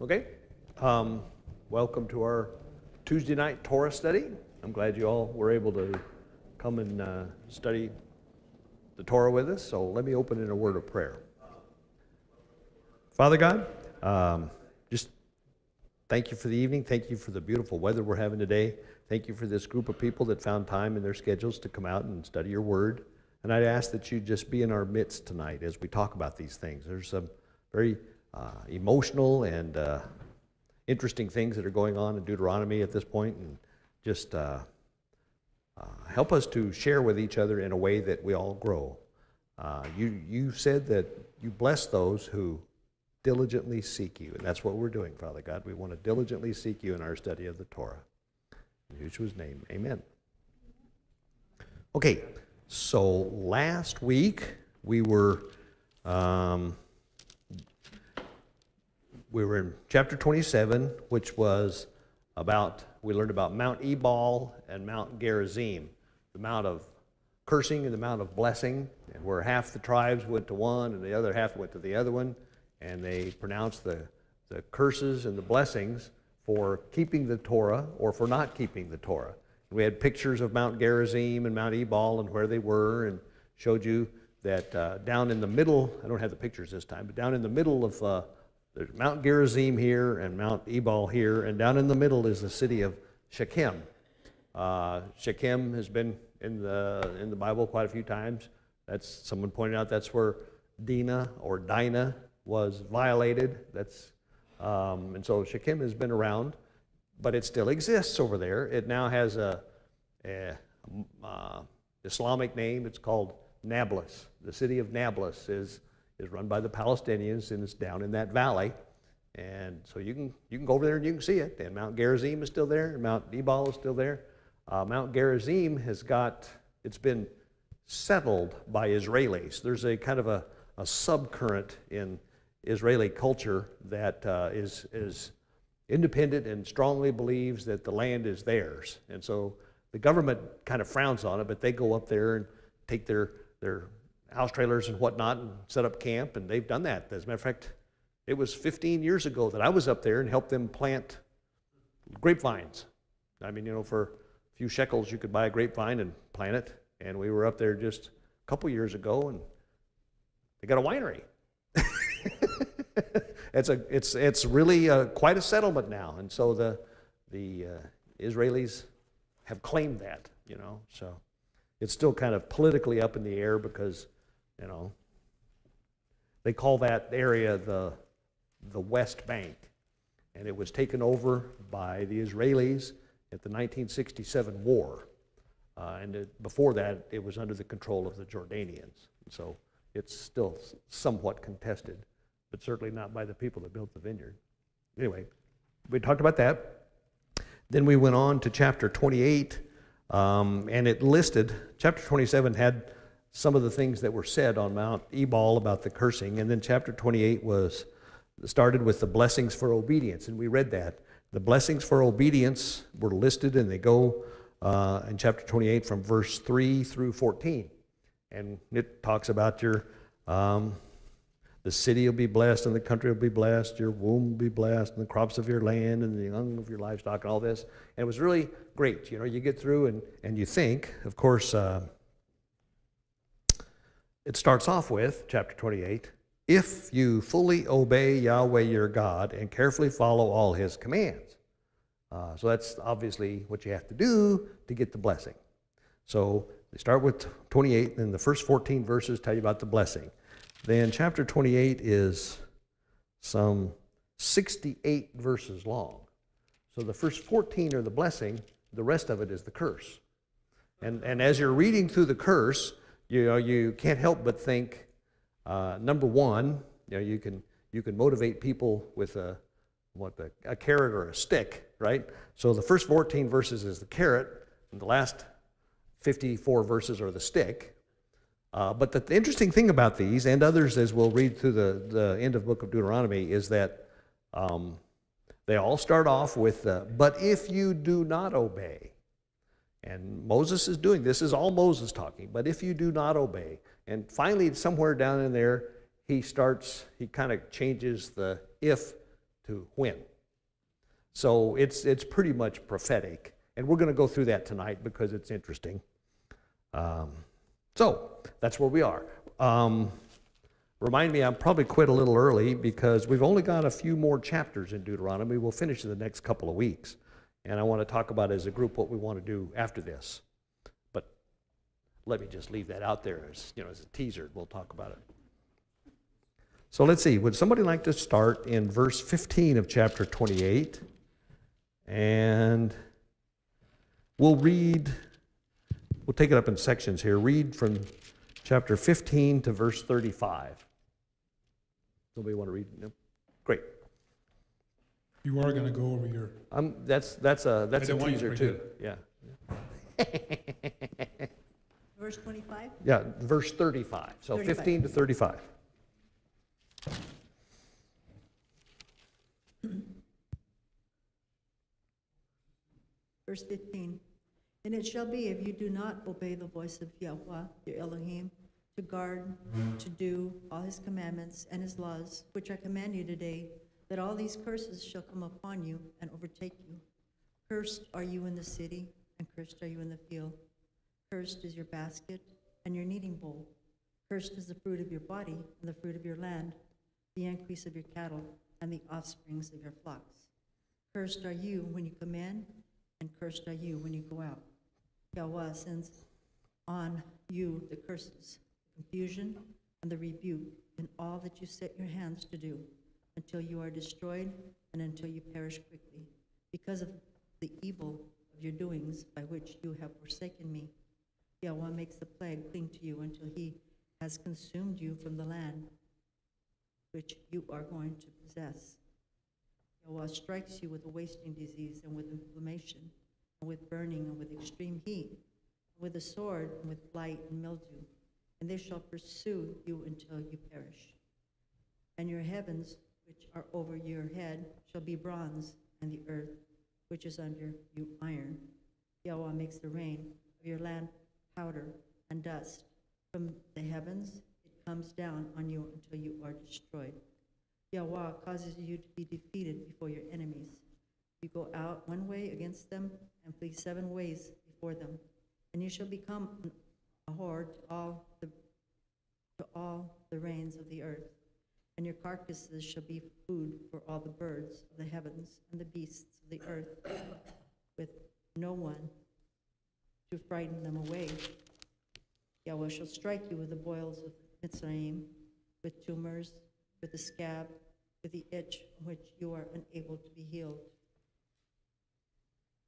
Okay. Welcome to our Tuesday night Torah study. I'm glad you all were able to come and study the Torah with us. So let me open in a word of prayer. Father God, just thank you for the evening. Thank you for the beautiful weather we're having today. Thank you for this group of people that found time in their schedules to come out and study your word. And I'd ask that you just be in our midst tonight as we talk about these things. There's some very emotional and interesting things that are going on in Deuteronomy at this point, and just help us to share with each other in a way that we all grow. You said that you bless those who diligently seek you, and that's what we're doing, Father God. We want to diligently seek you in our study of the Torah. In Yeshua's name, amen. Okay, so last week we were in chapter 27, which was we learned about Mount Ebal and Mount Gerizim, the mount of cursing and the mount of blessing, and where half the tribes went to one and the other half went to the other one, and they pronounced the curses and the blessings for keeping the Torah or for not keeping the Torah. And we had pictures of Mount Gerizim and Mount Ebal and where they were, and showed you that down in the middle, I don't have the pictures this time, but down in the middle of there's Mount Gerizim here and Mount Ebal here, and down in the middle is the city of Shechem. Shechem has been in the Bible quite a few times. Someone pointed out that's where Dinah was violated. And so Shechem has been around, but it still exists over there. It now has a Islamic name. It's called Nablus. The city of Nablus is run by the Palestinians, and it's down in that valley. And so you can go over there and you can see it. And Mount Gerizim is still there, and Mount Ebal is still there. Mount Gerizim it's been settled by Israelis. There's a kind of a subcurrent in Israeli culture that is independent and strongly believes that the land is theirs. And so the government kind of frowns on it, but they go up there and take their house trailers and whatnot and set up camp, and they've done that. As a matter of fact, it was 15 years ago that I was up there and helped them plant grapevines. I mean, for a few shekels you could buy a grapevine and plant it, and we were up there just a couple years ago, and they got a winery. It's really quite a settlement now, and so the Israelis have claimed that, so it's still kind of politically up in the air because they call that area the West Bank, and it was taken over by the Israelis at the 1967 war, and before that it was under the control of the Jordanians. So it's still somewhat contested, but certainly not by the people that built the vineyard. Anyway, we talked about that. Then we went on to chapter 28, and it listed, chapter 27 had some of the things that were said on Mount Ebal about the cursing, and then chapter 28 started with the blessings for obedience, and we read that. The blessings for obedience were listed, and they go in chapter 28 from verse 3 through 14. And it talks about the city will be blessed, and the country will be blessed, your womb will be blessed, and the crops of your land, and the young of your livestock, and all this. And it was really great. You get through and you think, of course, it starts off with, chapter 28, if you fully obey Yahweh your God and carefully follow all his commands. So that's obviously what you have to do to get the blessing. So they start with 28, and the first 14 verses tell you about the blessing. Then chapter 28 is some 68 verses long. So the first 14 are the blessing, the rest of it is the curse. And as you're reading through the curse, you can't help but think, number one, you can motivate people with a carrot or a stick, right? So the first 14 verses is the carrot, and the last 54 verses are the stick. But the interesting thing about these, and others as we'll read through the end of the book of Deuteronomy, is that they all start off with, but if you do not obey. And Moses is doing, this is all Moses talking, but if you do not obey. And finally, somewhere down in there, he kind of changes the if to win. So it's pretty much prophetic. And we're going to go through that tonight because it's interesting. So that's where we are. Remind me, I'll probably quit a little early because we've only got a few more chapters in Deuteronomy. We'll finish in the next couple of weeks. And I want to talk about as a group what we want to do after this. But let me just leave that out there as, as a teaser. We'll talk about it. So let's see. Would somebody like to start in verse 15 of chapter 28? And we'll take it up in sections here. Read from chapter 15 to verse 35. Somebody want to read? No? Great. You are going to go over your... That's a teaser too. Yeah. Verse 25? Yeah, verse 35. So 35. 15 to 35. Verse 15. And it shall be, if you do not obey the voice of Yahweh, your Elohim, to guard, to do all his commandments and his laws, which I command you today, that all these curses shall come upon you and overtake you. Cursed are you in the city, and cursed are you in the field. Cursed is your basket and your kneading bowl. Cursed is the fruit of your body and the fruit of your land, the increase of your cattle and the offsprings of your flocks. Cursed are you when you come in, and cursed are you when you go out. Yahweh sends on you the curses, the confusion, and the rebuke in all that you set your hands to do, until you are destroyed and until you perish quickly, because of the evil of your doings by which you have forsaken me. Yahweh makes the plague cling to you until he has consumed you from the land which you are going to possess. Yahweh strikes you with a wasting disease and with inflammation, and with burning and with extreme heat, and with a sword and with blight and mildew, and they shall pursue you until you perish. And your heavens, which are over your head, shall be bronze, and the earth, which is under you, iron. Yahweh makes the rain of your land powder and dust. From the heavens it comes down on you until you are destroyed. Yahweh causes you to be defeated before your enemies. You go out one way against them and flee 7 ways before them, and you shall become a whore to all the reigns of the earth. And your carcasses shall be food for all the birds of the heavens and the beasts of the earth, with no one to frighten them away. Yahweh shall strike you with the boils of Mitzrayim, with tumors, with the scab, with the itch from which you are unable to be healed.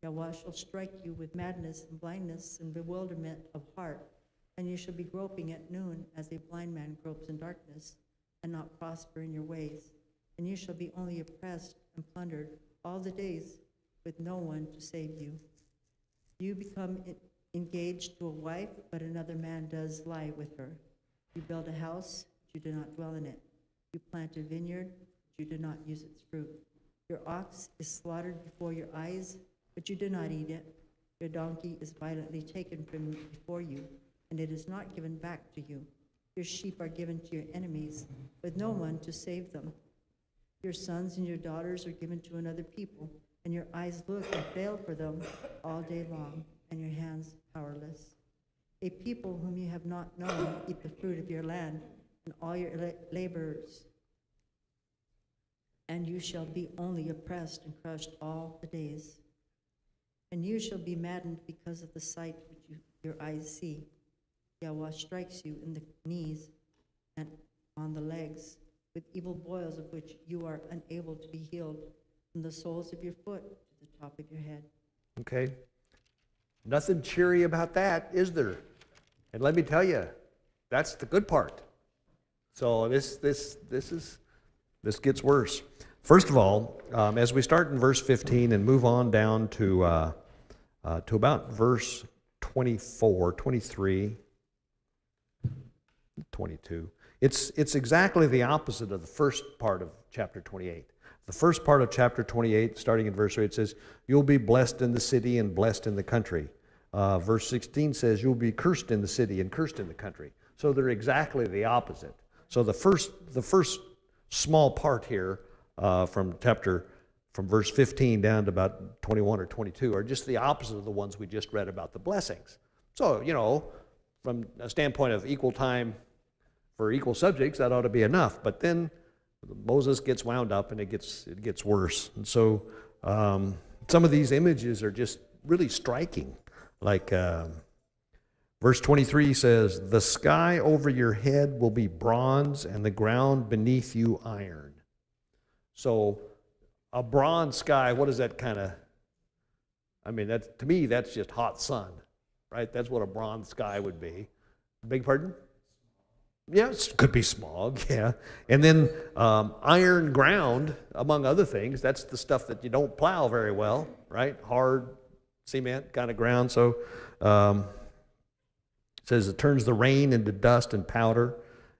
Yahweh shall strike you with madness and blindness and bewilderment of heart, and you shall be groping at noon as a blind man gropes in darkness, and not prosper in your ways. And you shall be only oppressed and plundered all the days, with no one to save you. You become engaged to a wife, but another man does lie with her. You build a house, but you do not dwell in it. You plant a vineyard, but you do not use its fruit. Your ox is slaughtered before your eyes, but you do not eat it. Your donkey is violently taken from before you, and it is not given back to you. Your sheep are given to your enemies, with no one to save them. Your sons and your daughters are given to another people, and your eyes look and fail for them all day long, and your hands powerless. A people whom you have not known eat the fruit of your land, and all your laborers, and you shall be only oppressed and crushed all the days. And you shall be maddened because of the sight which your eyes see. Yahweh strikes you in the knees and on the legs with evil boils of which you are unable to be healed, from the soles of your foot to the top of your head. Okay. Nothing cheery about that, is there? And let me tell you, that's the good part. So this gets worse. First of all, as we start in verse 15 and move on down to about verse 24, 23, 22, it's exactly the opposite of the first part of chapter 28. The first part of chapter 28, starting in verse 8, it says, "You'll be blessed in the city and blessed in the country." Verse 16 says, "You'll be cursed in the city and cursed in the country." So they're exactly the opposite. So the first small part here from verse 15 down to about 21 or 22 are just the opposite of the ones we just read about the blessings. So, from a standpoint of equal time for equal subjects, that ought to be enough. But then Moses gets wound up and it gets worse. And so some of these images are just really striking. Like verse 23 says, "The sky over your head will be bronze and the ground beneath you iron." So a bronze sky, what is that kind of, to me, that's just hot sun, right? That's what a bronze sky would be. Beg pardon? Yeah, it could be smog, yeah. And then iron ground, among other things, that's the stuff that you don't plow very well, right? Hard cement kind of ground. So it says it turns the rain into dust and powder.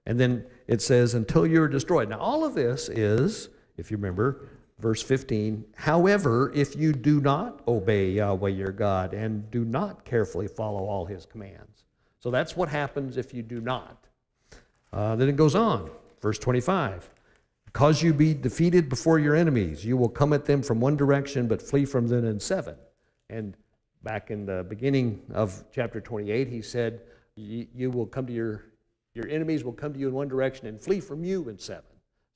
And then it says, until you're destroyed. Now, all of this is, if you remember, verse 15, however, if you do not obey Yahweh your God and do not carefully follow all his commands. So that's what happens if you do not. Then it goes on, verse 25. Because you be defeated before your enemies, you will come at them from one direction, but flee from them in seven. And back in the beginning of chapter 28, he said, you will come to your enemies will come to you in one direction and flee from you in seven.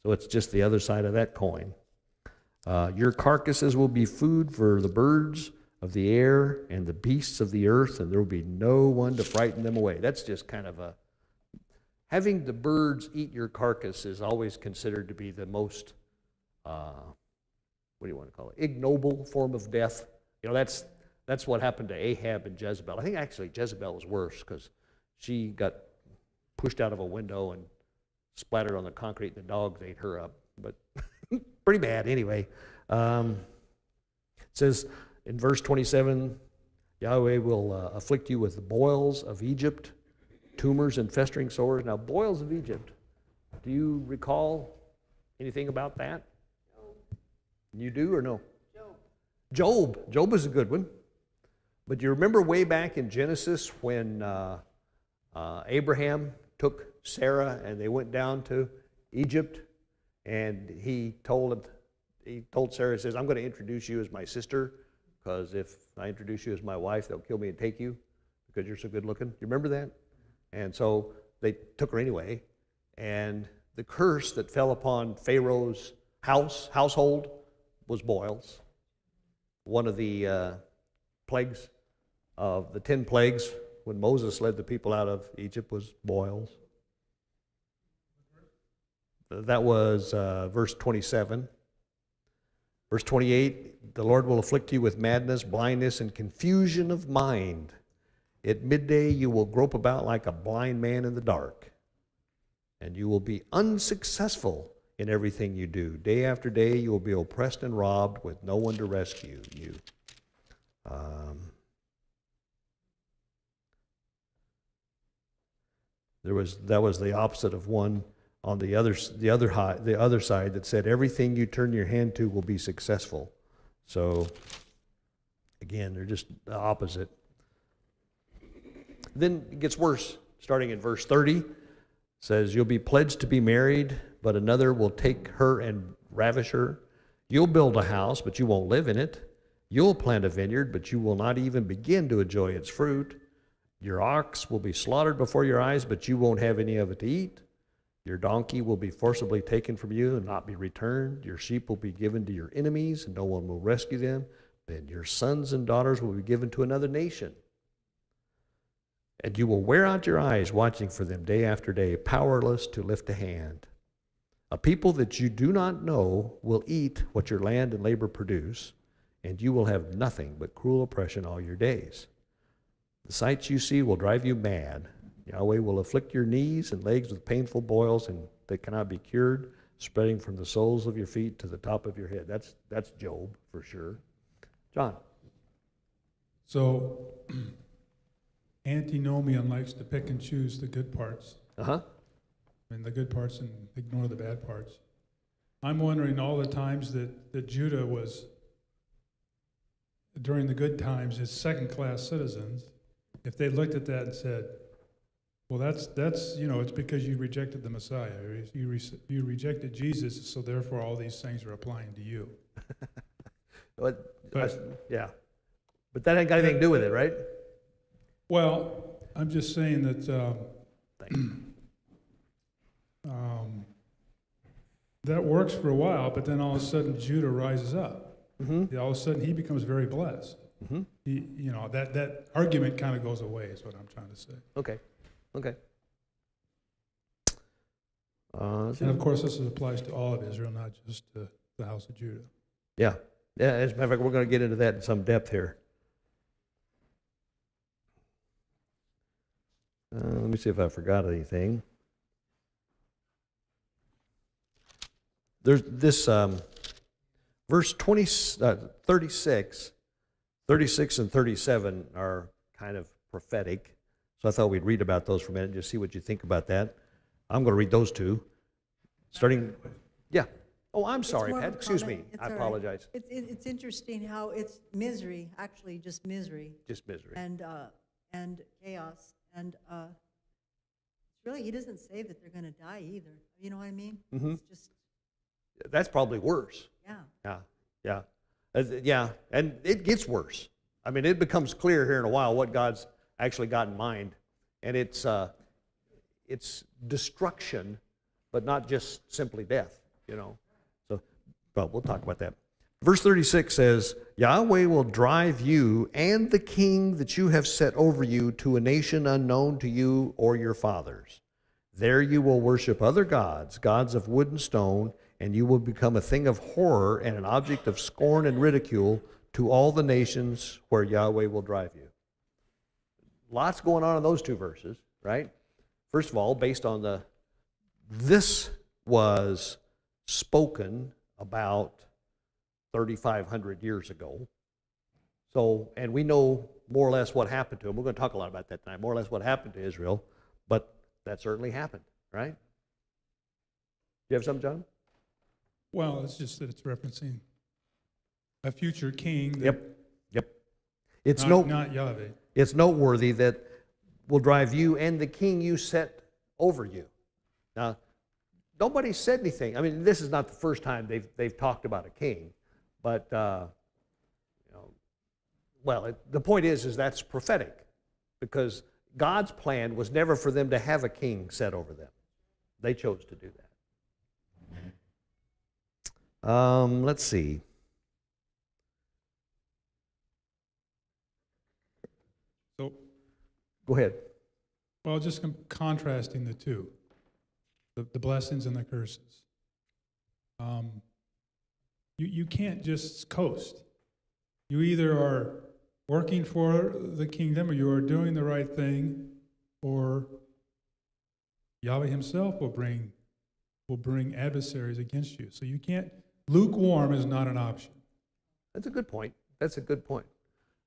So it's just the other side of that coin. Your carcasses will be food for the birds of the air and the beasts of the earth, and there will be no one to frighten them away. That's just kind of a... Having the birds eat your carcass is always considered to be the most, ignoble form of death. That's what happened to Ahab and Jezebel. I think actually Jezebel was worse because she got pushed out of a window and splattered on the concrete, and the dogs ate her up. But pretty bad anyway. It says in verse 27, Yahweh will afflict you with the boils of Egypt, tumors and festering sores. Now, boils of Egypt, do you recall anything about that? No. You do or no? Job is a good one. But you remember way back in Genesis when Abraham took Sarah and they went down to Egypt, and he told Sarah, he says, I'm going to introduce you as my sister, because if I introduce you as my wife, they'll kill me and take you because you're so good looking. You remember that? And so they took her anyway, and the curse that fell upon Pharaoh's household was boils. One of the plagues of the 10 plagues when Moses led the people out of Egypt was boils. That was verse 27. Verse 28, the Lord will afflict you with madness, blindness, and confusion of mind. At midday you will grope about like a blind man in the dark, and you will be unsuccessful in everything you do. Day after day you will be oppressed and robbed with no one to rescue you. That was the opposite of one on the other side that said everything you turn your hand to will be successful. So again, they're just the opposite. Then it gets worse, starting in verse 30. It says, you'll be pledged to be married, but another will take her and ravish her. You'll build a house, but you won't live in it. You'll plant a vineyard, but you will not even begin to enjoy its fruit. Your ox will be slaughtered before your eyes, but you won't have any of it to eat. Your donkey will be forcibly taken from you and not be returned. Your sheep will be given to your enemies, and no one will rescue them. Then your sons and daughters will be given to another nation. And you will wear out your eyes watching for them day after day, powerless to lift a hand. A people that you do not know will eat what your land and labor produce, and you will have nothing but cruel oppression all your days. The sights you see will drive you mad. Yahweh will afflict your knees and legs with painful boils and that cannot be cured, spreading from the soles of your feet to the top of your head. That's Job for sure. John. So antinomian likes to pick and choose the good parts. And the good parts and ignore the bad parts. I'm wondering all the times that Judah was, during the good times, his second-class citizens, if they looked at that and said, Well, that's it's because you rejected the Messiah. You rejected Jesus, so therefore all these things are applying to you. Yeah. But that ain't got anything to do with it, right? Well, I'm just saying that that works for a while, but then all of a sudden Judah rises up. Mm-hmm. All of a sudden he becomes very blessed. Mm-hmm. That argument kind of goes away, is what I'm trying to say. Okay. And of course, this applies to all of Israel, not just to the house of Judah. Yeah. As a matter of fact, we're going to get into that in some depth here. Let me see if I forgot anything. There's this verse 36 and 37 are kind of prophetic. So I thought we'd read about those for a minute and just see what you think about that. I'm going to read those two. Starting, yeah. Oh, I'm sorry, more of Pat. a Excuse comment. me. It's I all right. apologize. It's interesting how it's misery, actually just misery, Just misery. and chaos, and really, he doesn't say that they're going to die either. You know what I mean? Mhm. It's just, That's probably worse. yeah. Yeah, and it gets worse. I mean, it becomes clear here in a while what God's actually got in mind, and it's destruction, but not just simply death. So, but we'll talk about that. Verse 36 says, Yahweh will drive you and the king that you have set over you to a nation unknown to you or your fathers. There you will worship other gods, gods of wood and stone, and you will become a thing of horror and an object of scorn and ridicule to all the nations where Yahweh will drive you. Lots going on in those two verses, right? First of all, based on this was spoken about 3,500 years ago. So, and we know more or less what happened to him. We're going to talk a lot about that tonight, more or less what happened to Israel, but that certainly happened, right? You have something, John? Well, it's just that it's referencing a future king. Yep. It's not Yahweh. It's noteworthy that will drive you and the king you set over you. Now, nobody said anything. I mean, this is not the first time they've talked about a king, but the point is that's prophetic, because God's plan was never for them to have a king set over them. They chose to do that. Let's see. So, Go ahead. well, just contrasting the two, the blessings and the curses. You can't just coast. You either are working for the kingdom, or you are doing the right thing, or Yahweh himself will bring adversaries against you. So you can't, lukewarm is not an option. That's a good point.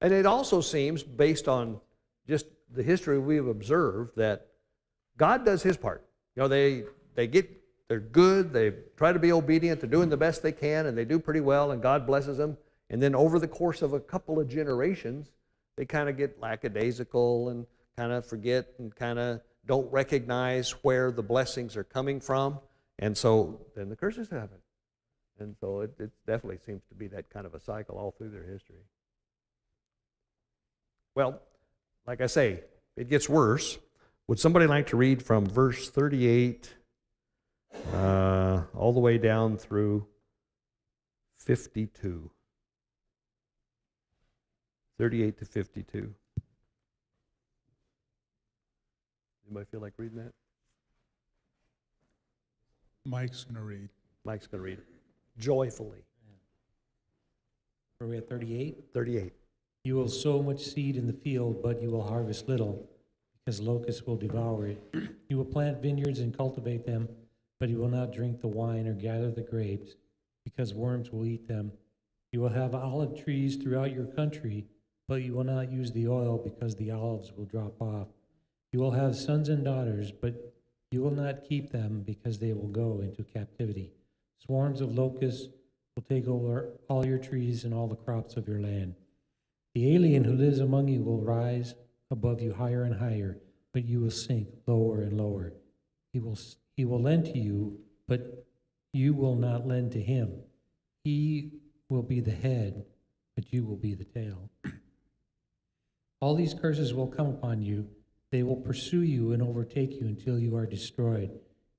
And it also seems, based on just the history we've observed, that God does his part. They're good, they try to be obedient, they're doing the best they can, and they do pretty well, and God blesses them. And then over the course of a couple of generations, they kind of get lackadaisical and kind of forget and kind of don't recognize where the blessings are coming from. And so then the curses happen. And so it definitely seems to be that kind of a cycle all through their history. Well, like I say, it gets worse. Would somebody like to read from verse 38 all the way down through 52? 38 to 52. Anybody feel like reading that? Mike's going to read. Mike's going to read it joyfully. Are we at 38? 38. You will sow much seed in the field, but you will harvest little, because locusts will devour it. You will plant vineyards and cultivate them, but you will not drink the wine or gather the grapes, because worms will eat them. You will have olive trees throughout your country, but you will not use the oil, because the olives will drop off. You will have sons and daughters, but you will not keep them, because they will go into captivity. Swarms of locusts will take over all your trees and all the crops of your land. The alien who lives among you will rise above you higher and higher, but you will sink lower and lower. He will lend to you, but you will not lend to him. He will be the head, but you will be the tail. All these curses will come upon you. They will pursue you and overtake you until you are destroyed,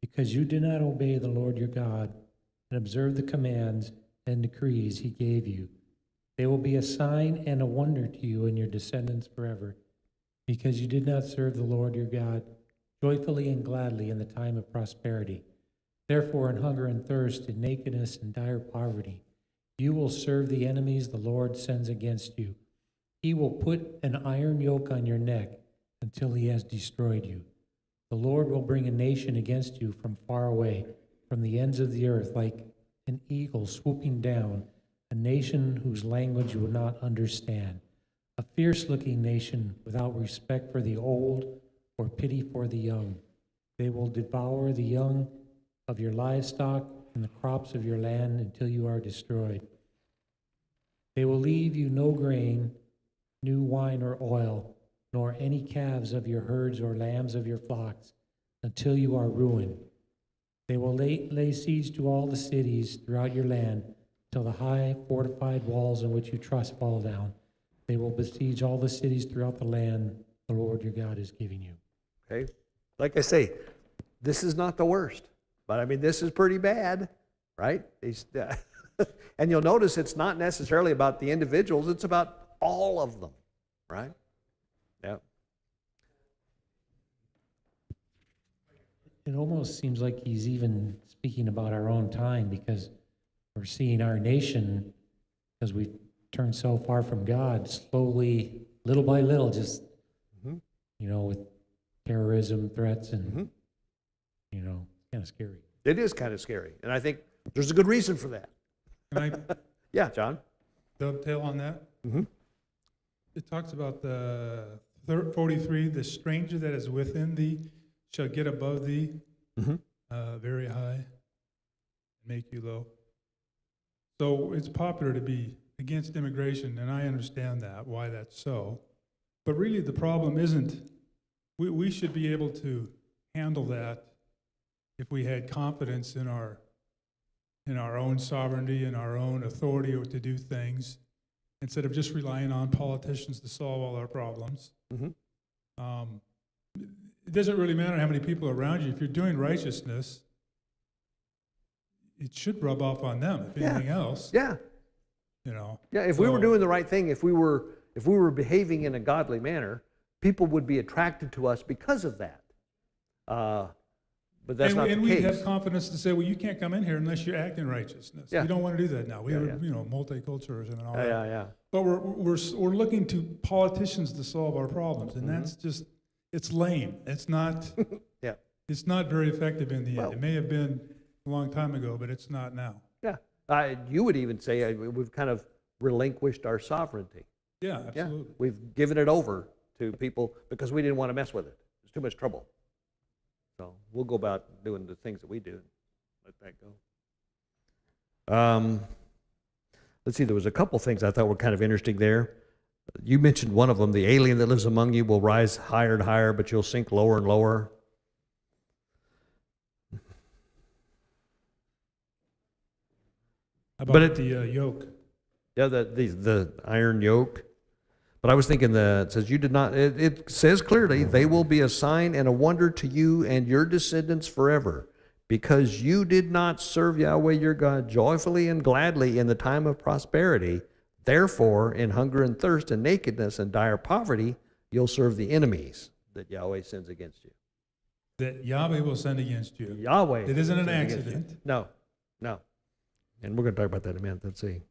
because you did not obey the Lord your God and observe the commands and decrees he gave you. They will be a sign and a wonder to you and your descendants forever, because you did not serve the Lord your God joyfully and gladly in the time of prosperity. Therefore, in hunger and thirst, in nakedness and dire poverty, you will serve the enemies the Lord sends against you. He will put an iron yoke on your neck until he has destroyed you. The Lord will bring a nation against you from far away, from the ends of the earth, like an eagle swooping down, a nation whose language you will not understand, a fierce-looking nation without respect for the old or pity for the young. They will devour the young of your livestock and the crops of your land until you are destroyed. They will leave you no grain, new wine or oil, nor any calves of your herds or lambs of your flocks, until you are ruined. They will lay siege to all the cities throughout your land, till the high fortified walls in which you trust fall down. They will besiege all the cities throughout the land the Lord your God is giving you. Okay? Like I say, this is not the worst. But I mean, this is pretty bad, right? And you'll notice it's not necessarily about the individuals, it's about all of them, right? Yeah. It almost seems like he's even speaking about our own time, because we're seeing our nation, because we've turned so far from God, slowly, little by little, just, with terrorism threats and, kind of scary. It is kind of scary. And I think there's a good reason for that. Can I Yeah, John? dovetail on that? Mm-hmm. It talks about the 43, the stranger that is within thee shall get above thee very high, make you low. So it's popular to be against immigration, and I understand that, why that's so. But really the problem isn't, we should be able to handle that if we had confidence in our own sovereignty and our own authority to do things, instead of just relying on politicians to solve all our problems. It doesn't really matter how many people are around you. If you're doing righteousness, it should rub off on them, if anything else. Yeah. Yeah, if we were doing the right thing, if we were behaving in a godly manner, people would be attracted to us because of that. But that's not the and case. we have confidence to say, well, you can't come in here unless you're acting righteousness. Yeah. We don't want to do that now. We are, Yeah. multiculturalism and all that. Yeah. But we're looking to politicians to solve our problems, and that's just, it's lame. It's not. Yeah. It's not very effective in the Well- end. It may have been a long time ago, but it's not now. Yeah. You would even say we've kind of relinquished our sovereignty. Yeah, Yeah. absolutely. We've given it over to people because we didn't want to mess with it. It's too much trouble. So we'll go about doing the things that we do and let that go. Let's see, there was a couple things I thought were kind of interesting there. You mentioned one of them, the alien that lives among you will rise higher and higher, but you'll sink lower and lower. How But about the yoke? Yeah, the iron yoke. But I was thinking it says you did not, it says clearly, they will be a sign and a wonder to you and your descendants forever, because you did not serve Yahweh your God joyfully and gladly in the time of prosperity. Therefore, in hunger and thirst and nakedness and dire poverty, you'll serve the enemies that Yahweh sends against you. That Yahweh will send against you. Yahweh. It isn't an sends against you. accident. No. And we're going to talk about that in a minute. Let's see.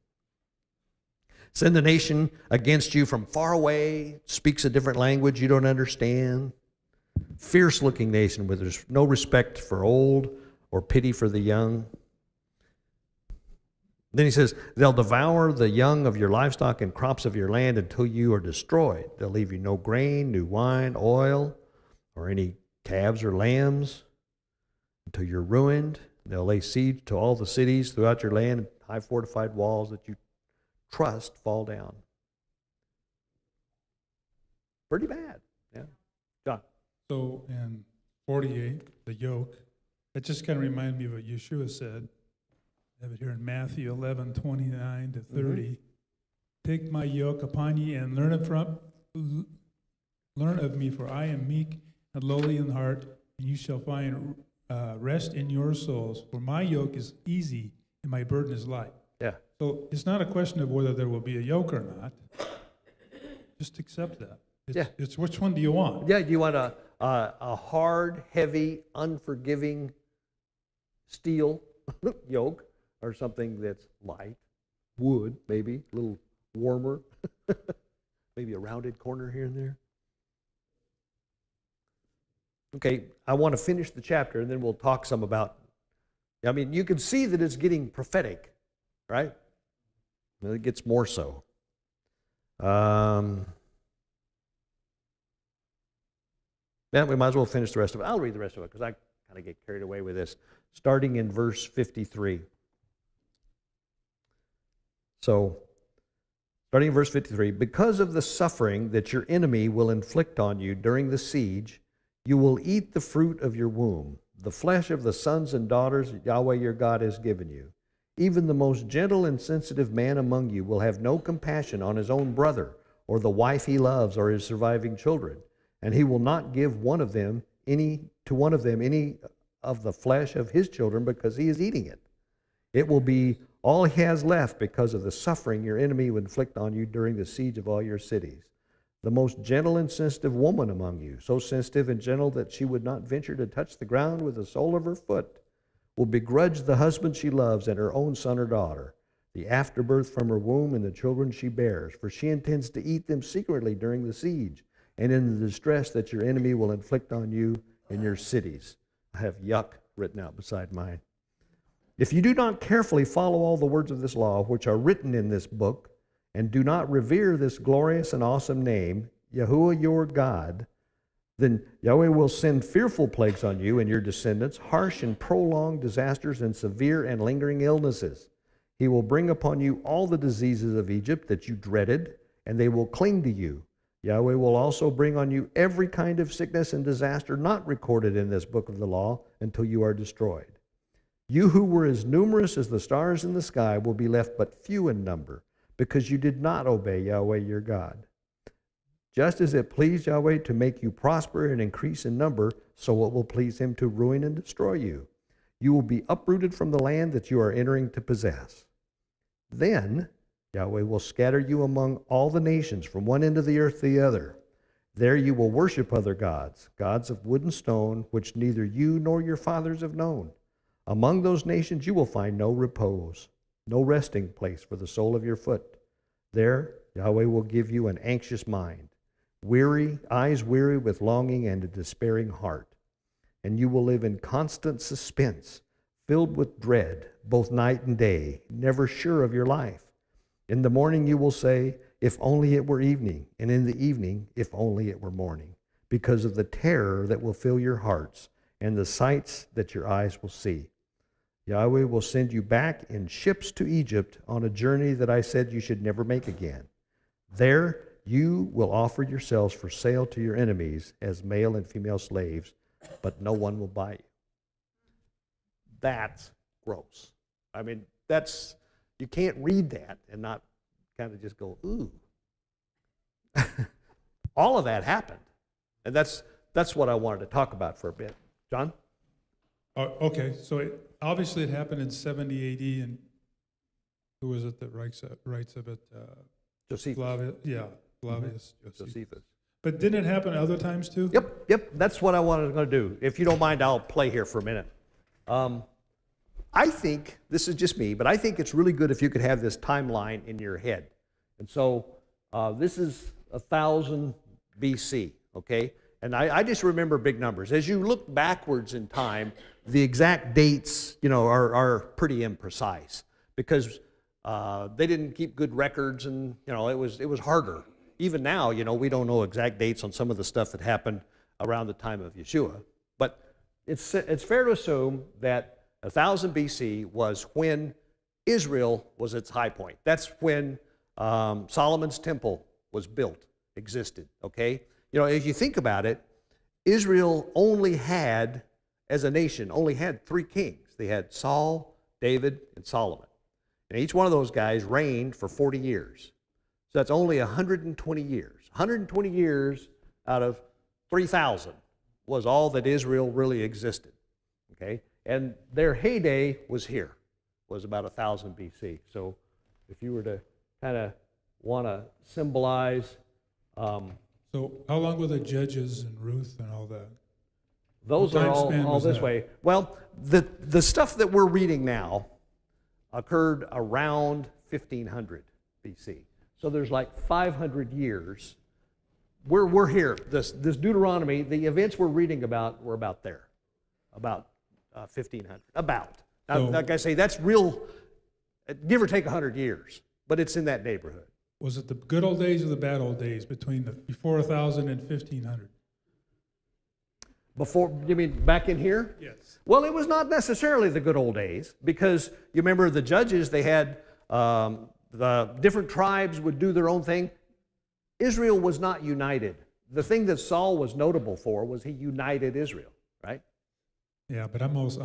Send the nation against you from far away, speaks a different language you don't understand. Fierce-looking nation with no respect for old or pity for the young. Then he says, they'll devour the young of your livestock and crops of your land until you are destroyed. They'll leave you no grain, new wine, oil, or any calves or lambs until you're ruined. They'll lay siege to all the cities throughout your land, and high fortified walls that you trust fall down. Pretty bad. Yeah. John. So in 48, the yoke, it just kind of reminded me of what Yeshua said. I have it here in Matthew 11:29 to 30. Take my yoke upon ye and learn of me, for I am meek and lowly in heart, and you shall find rest in your souls. For my yoke is easy and my burden is light. Yeah. So it's not a question of whether there will be a yoke or not. Just accept that. It's which one do you want? Yeah, you want a hard, heavy, unforgiving steel yoke, or something that's light, wood maybe, a little warmer, maybe a rounded corner here and there. Okay, I want to finish the chapter and then we'll talk some about, I mean, you can see that it's getting prophetic, right? It gets more so. Yeah, we might as well finish the rest of it. I'll read the rest of it because I kind of get carried away with this. Starting in verse 53. So, starting in verse 53, because of the suffering that your enemy will inflict on you during the siege, you will eat the fruit of your womb, the flesh of the sons and daughters Yahweh your God has given you. Even the most gentle and sensitive man among you will have no compassion on his own brother, or the wife he loves, or his surviving children, and he will not give any of the flesh of his children because he is eating it. It will be all he has left because of the suffering your enemy will inflict on you during the siege of all your cities. The most gentle and sensitive woman among you, so sensitive and gentle that she would not venture to touch the ground with the sole of her foot, will begrudge the husband she loves and her own son or daughter, the afterbirth from her womb and the children she bears, for she intends to eat them secretly during the siege and in the distress that your enemy will inflict on you in your cities. I have yuck written out beside mine. If you do not carefully follow all the words of this law, which are written in this book, and do not revere this glorious and awesome name, Yahuwah your God, then Yahweh will send fearful plagues on you and your descendants, harsh and prolonged disasters and severe and lingering illnesses. He will bring upon you all the diseases of Egypt that you dreaded, and they will cling to you. Yahweh will also bring on you every kind of sickness and disaster not recorded in this book of the law until you are destroyed. You who were as numerous as the stars in the sky will be left but few in number, because you did not obey Yahweh your God. Just as it pleased Yahweh to make you prosper and increase in number, so it will please him to ruin and destroy you. You will be uprooted from the land that you are entering to possess. Then Yahweh will scatter you among all the nations from one end of the earth to the other. There you will worship other gods, gods of wood and stone, which neither you nor your fathers have known. Among those nations you will find no repose, no resting place for the sole of your foot. There Yahweh will give you an anxious mind, eyes weary with longing and a despairing heart. And you will live in constant suspense, filled with dread, both night and day, never sure of your life. In the morning you will say, if only it were evening, and in the evening, if only it were morning, because of the terror that will fill your hearts and the sights that your eyes will see. Yahweh will send you back in ships to Egypt on a journey that I said you should never make again. There you will offer yourselves for sale to your enemies as male and female slaves, but no one will buy you. That's gross. I mean, you can't read that and not kind of just go, ooh. All of that happened. And that's what I wanted to talk about for a bit. John? Okay, so obviously it happened in 70 AD, and who was it that writes of it? Josephus. Flavius Josephus. But didn't it happen other times too? Yep. That's what I wanted to do. If you don't mind, I'll play here for a minute. I think, this is just me, but I think it's really good if you could have this timeline in your head. And so this is 1000 BC, okay? And I just remember big numbers. As you look backwards in time, the exact dates, are pretty imprecise because they didn't keep good records, and it was harder. Even now, we don't know exact dates on some of the stuff that happened around the time of Yeshua. But it's fair to assume that 1000 BC was when Israel was its high point. That's when Solomon's temple was built, existed. Okay, if you think about it, Israel only had, as a nation, only had 3 kings. They had Saul, David, and Solomon. And each one of those guys reigned for 40 years. So that's only 120 years. 120 years out of 3,000 was all that Israel really existed. Okay? And their heyday was here, was about 1000 BC. So if you were to kind of want to symbolize, So how long were the Judges and Ruth and all that? those What are time span all was this that? way. Well, the stuff that we're reading now occurred around 1500 BC. So there's like 500 years. We're here. This Deuteronomy, the events we're reading about were about there, about 1500. About. Now, So- like I say, that's real, give or take 100 years, but it's in that neighborhood. Was it the good old days or the bad old days between the before 1000 and 1500? Before, you mean back in here? Yes. Well, it was not necessarily the good old days, because you remember the judges, they had the different tribes would do their own thing. Israel was not united. The thing that Saul was notable for was he united Israel, right? Yeah, but I'm of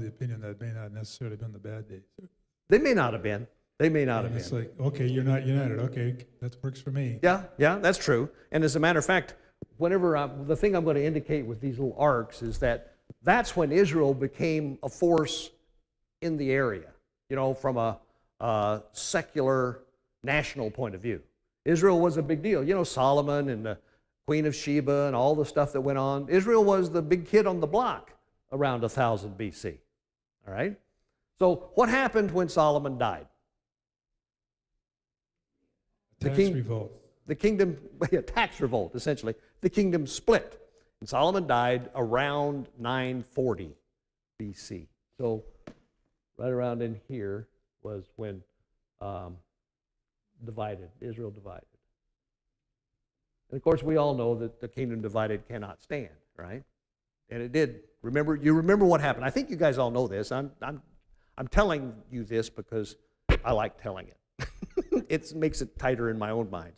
the opinion that it may not necessarily been the bad days. They may not have been. They may not have And it's been. like, okay, you're not united. Okay, that works for me. Yeah, that's true. And as a matter of fact, the thing I'm going to indicate with these little arcs is that that's when Israel became a force in the area, from a secular national point of view. Israel was a big deal. Solomon and the Queen of Sheba and all the stuff that went on. Israel was the big kid on the block around 1000 BC. All right? So what happened when Solomon died? Tax revolt. The kingdom, a tax revolt, essentially. The kingdom split. And Solomon died around 940 BC. So right around in here was when Israel divided. And of course, we all know that the kingdom divided cannot stand, right? And it did. You remember what happened. I think you guys all know this. I'm telling you this because I like telling it. It makes it tighter in my own mind,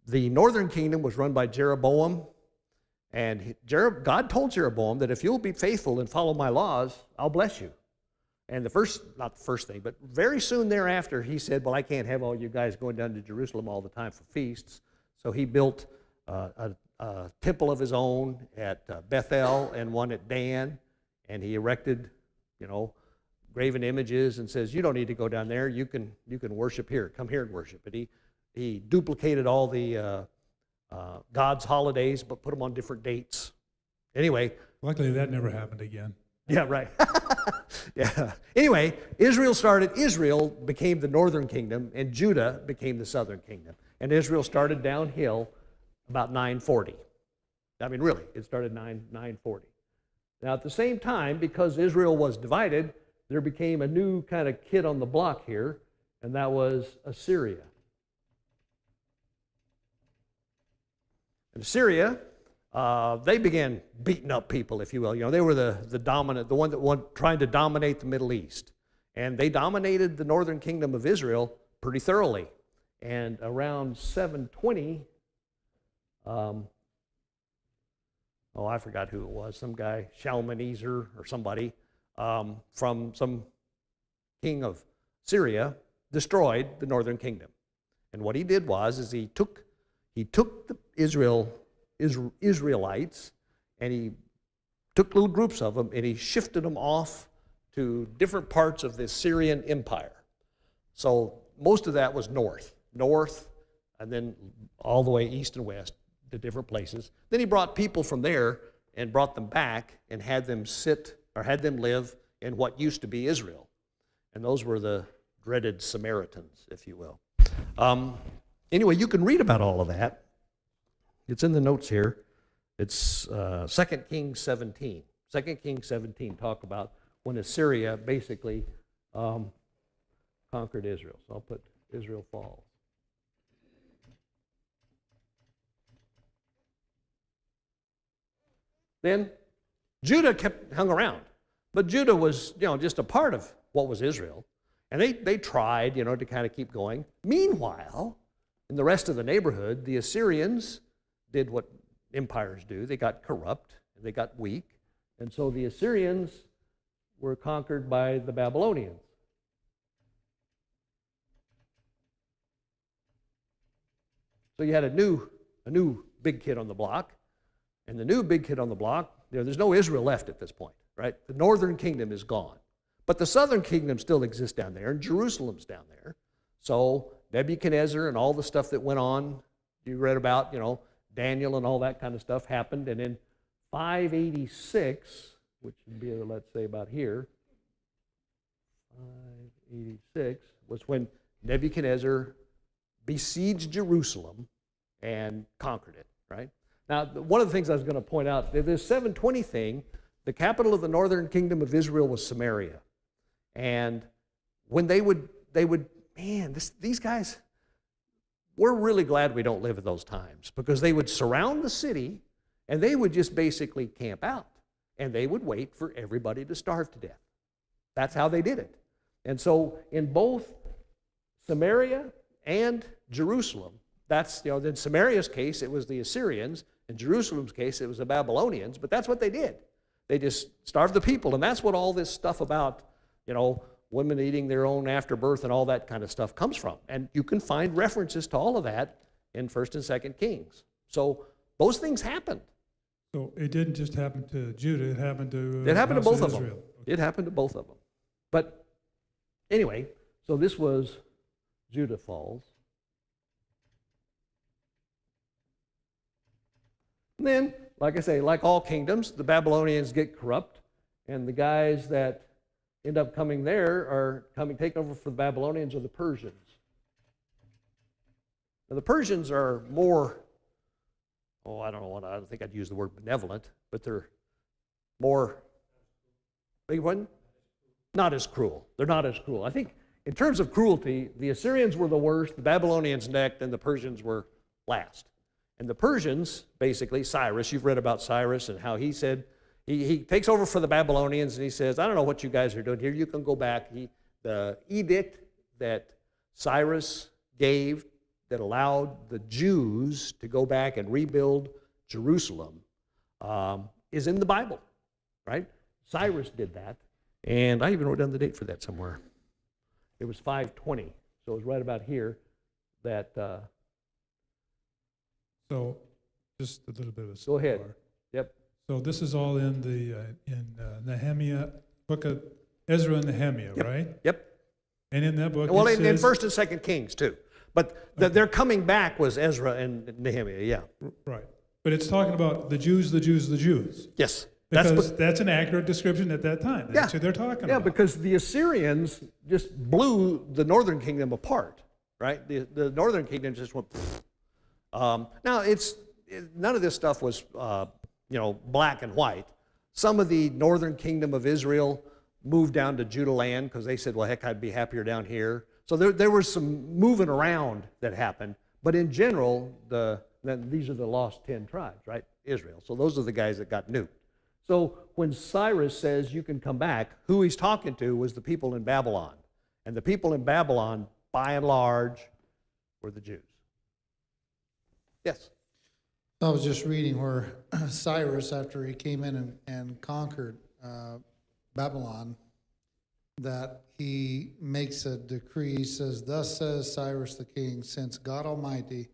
The northern kingdom was run by Jeroboam, and God told Jeroboam that if you'll be faithful and follow my laws, I'll bless you. And not the first thing, but very soon thereafter, he said, well, I can't have all you guys going down to Jerusalem all the time for feasts. So he built a temple of his own at Bethel and one at Dan, and he erected, graven images and says, you don't need to go down there. You can worship here. Come here and worship. But he duplicated all the God's holidays, but put them on different dates. Anyway. Luckily, that never happened again. Yeah, right. Yeah. Anyway, Israel became the northern kingdom, and Judah became the southern kingdom. And Israel started downhill about 940. I mean, really, it started 940. Now, at the same time, because Israel was divided, there became a new kind of kid on the block here, and that was Assyria. And Assyria, they began beating up people, if you will. They were the dominant, the one that trying to dominate the Middle East. And they dominated the northern kingdom of Israel pretty thoroughly. And around 720, I forgot who it was, some guy, Shalmaneser or somebody, from some king of Syria, destroyed the northern kingdom. And what he did was he took the Israelites, and he took little groups of them, and he shifted them off to different parts of the Syrian empire. So most of that was north, and then all the way east and west to different places. Then he brought people from there and brought them back and had them live in what used to be Israel. And those were the dreaded Samaritans, if you will. Anyway, you can read about all of that. It's in the notes here. It's 2 Kings 17. 2 Kings 17 talk about when Assyria basically conquered Israel. So I'll put Israel falls. Then Judah hung around. But Judah was, just a part of what was Israel. And they tried, to kind of keep going. Meanwhile, in the rest of the neighborhood, the Assyrians did what empires do. They got corrupt, and they got weak, and so the Assyrians were conquered by the Babylonians. So you had a new big kid on the block, and the new big kid on the block, there's no Israel left at this point, right? The northern kingdom is gone. But the southern kingdom still exists down there, and Jerusalem's down there. So Nebuchadnezzar and all the stuff that went on, you read about, Daniel and all that kind of stuff happened. And in 586, which would be, let's say, about here, 586 was when Nebuchadnezzar besieged Jerusalem and conquered it, right? Now, one of the things I was going to point out, this 720 thing, the capital of the northern kingdom of Israel was Samaria. And when they would, man, these guys, we're really glad we don't live in those times, because they would surround the city and they would just basically camp out, and they would wait for everybody to starve to death. That's how they did it. And so in both Samaria and Jerusalem, that's, in Samaria's case, it was the Assyrians. In Jerusalem's case, it was the Babylonians, but that's what they did. They just starved the people, and that's what all this stuff about, women eating their own afterbirth and all that kind of stuff comes from. And you can find references to all of that in 1st and 2nd Kings. So those things happened. So it didn't just happen to Judah, it happened to It happened to the house both of them. Israel. It happened to both of them. But anyway, so this was Judah falls. And then, like I say, like all kingdoms, the Babylonians get corrupt, and the guys that end up coming there are taking over for the Babylonians are the Persians. Now, the Persians are more, I don't think I'd use the word benevolent, but they're more, big one? Not as cruel. They're not as cruel. I think in terms of cruelty, the Assyrians were the worst, the Babylonians next, and the Persians were last. And the Persians, basically, Cyrus, you've read about Cyrus and how he said, he takes over for the Babylonians, and he says, I don't know what you guys are doing here. You can go back. The edict that Cyrus gave that allowed the Jews to go back and rebuild Jerusalem is in the Bible, right? Cyrus did that, and I even wrote down the date for that somewhere. It was 520, so it was right about here that... So just a little bit of a Go ahead. sidebar. Yep. So this is all in the Nehemiah, book of Ezra and Nehemiah, right? Yep. And in that book, Well, it in says, 1st and 2nd Kings, too. But their coming back was Ezra and Nehemiah, yeah. right. But it's talking about the Jews, the Jews, the Jews. Yes. Because that's an accurate description at that time. That's who they're talking Yeah, about. because the Assyrians just blew the northern kingdom apart, right? The northern kingdom just went... Now, none of this stuff was, black and white. Some of the northern kingdom of Israel moved down to Judah land because they said, well, heck, I'd be happier down here. So there was some moving around that happened. But in general, these are the lost 10 tribes, right? Israel. So those are the guys that got nuked. So when Cyrus says you can come back, who he's talking to was the people in Babylon. And the people in Babylon, by and large, were the Jews. Yes. I was just reading where Cyrus, after he came in and conquered Babylon, that he makes a decree, says, thus says Cyrus the king, since God Almighty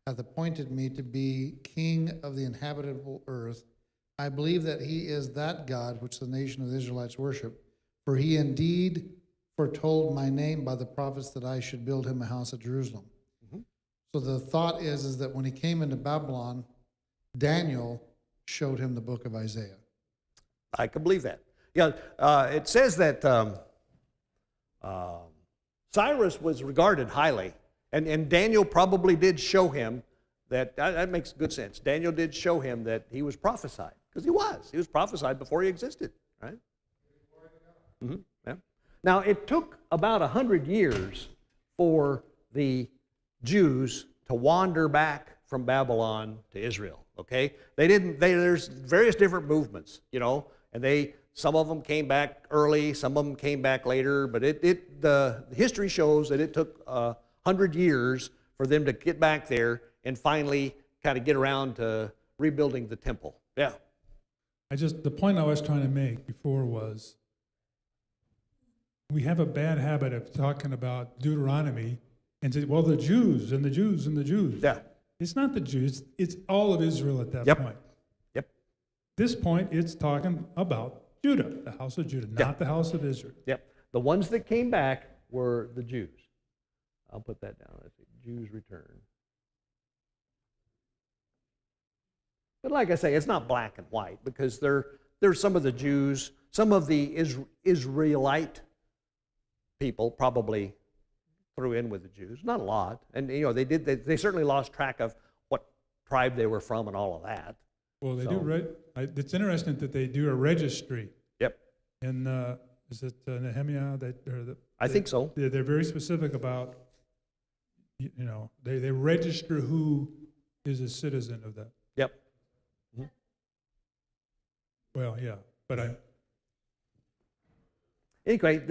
hath appointed me to be king of the inhabitable earth, I believe that he is that God which the nation of the Israelites worship. For he indeed foretold my name by the prophets that I should build him a house at Jerusalem. Mm-hmm. So the thought is that when he came into Babylon, Daniel showed him the book of Isaiah. I can believe that. Yeah, it says that Cyrus was regarded highly, and Daniel probably did show him that makes good sense. Daniel did show him that he was prophesied, because he was prophesied before he existed, right? Mm-hmm. Yeah. Now, it took about 100 years for the Jews to wander back from Babylon to Israel, okay? There's various different movements, and some of them came back early, some of them came back later, but the history shows that it took 100 years for them to get back there and finally kind of get around to rebuilding the temple. Yeah. The point I was trying to make before was, we have a bad habit of talking about Deuteronomy and say, well, the Jews and the Jews and the Jews. Yeah. It's not the Jews, it's all of Israel at that Yep. point. Yep. This point, it's talking about Judah, the house of Judah, Yeah. not the house of Israel. Yep. The ones that came back were the Jews. I'll put that down. Let's see. Jews return. But like I say, it's not black and white, because there's some of the Jews, some of the Israelite people probably threw in with the Jews. Not a lot. And they certainly lost track of what tribe they were from and all of that. Well, they So- do. It's interesting that they do a registry. Yep. And is it Nehemiah? I think so. They're very specific about, they register who is a citizen of that. Yep. Well, yeah, but Anyway,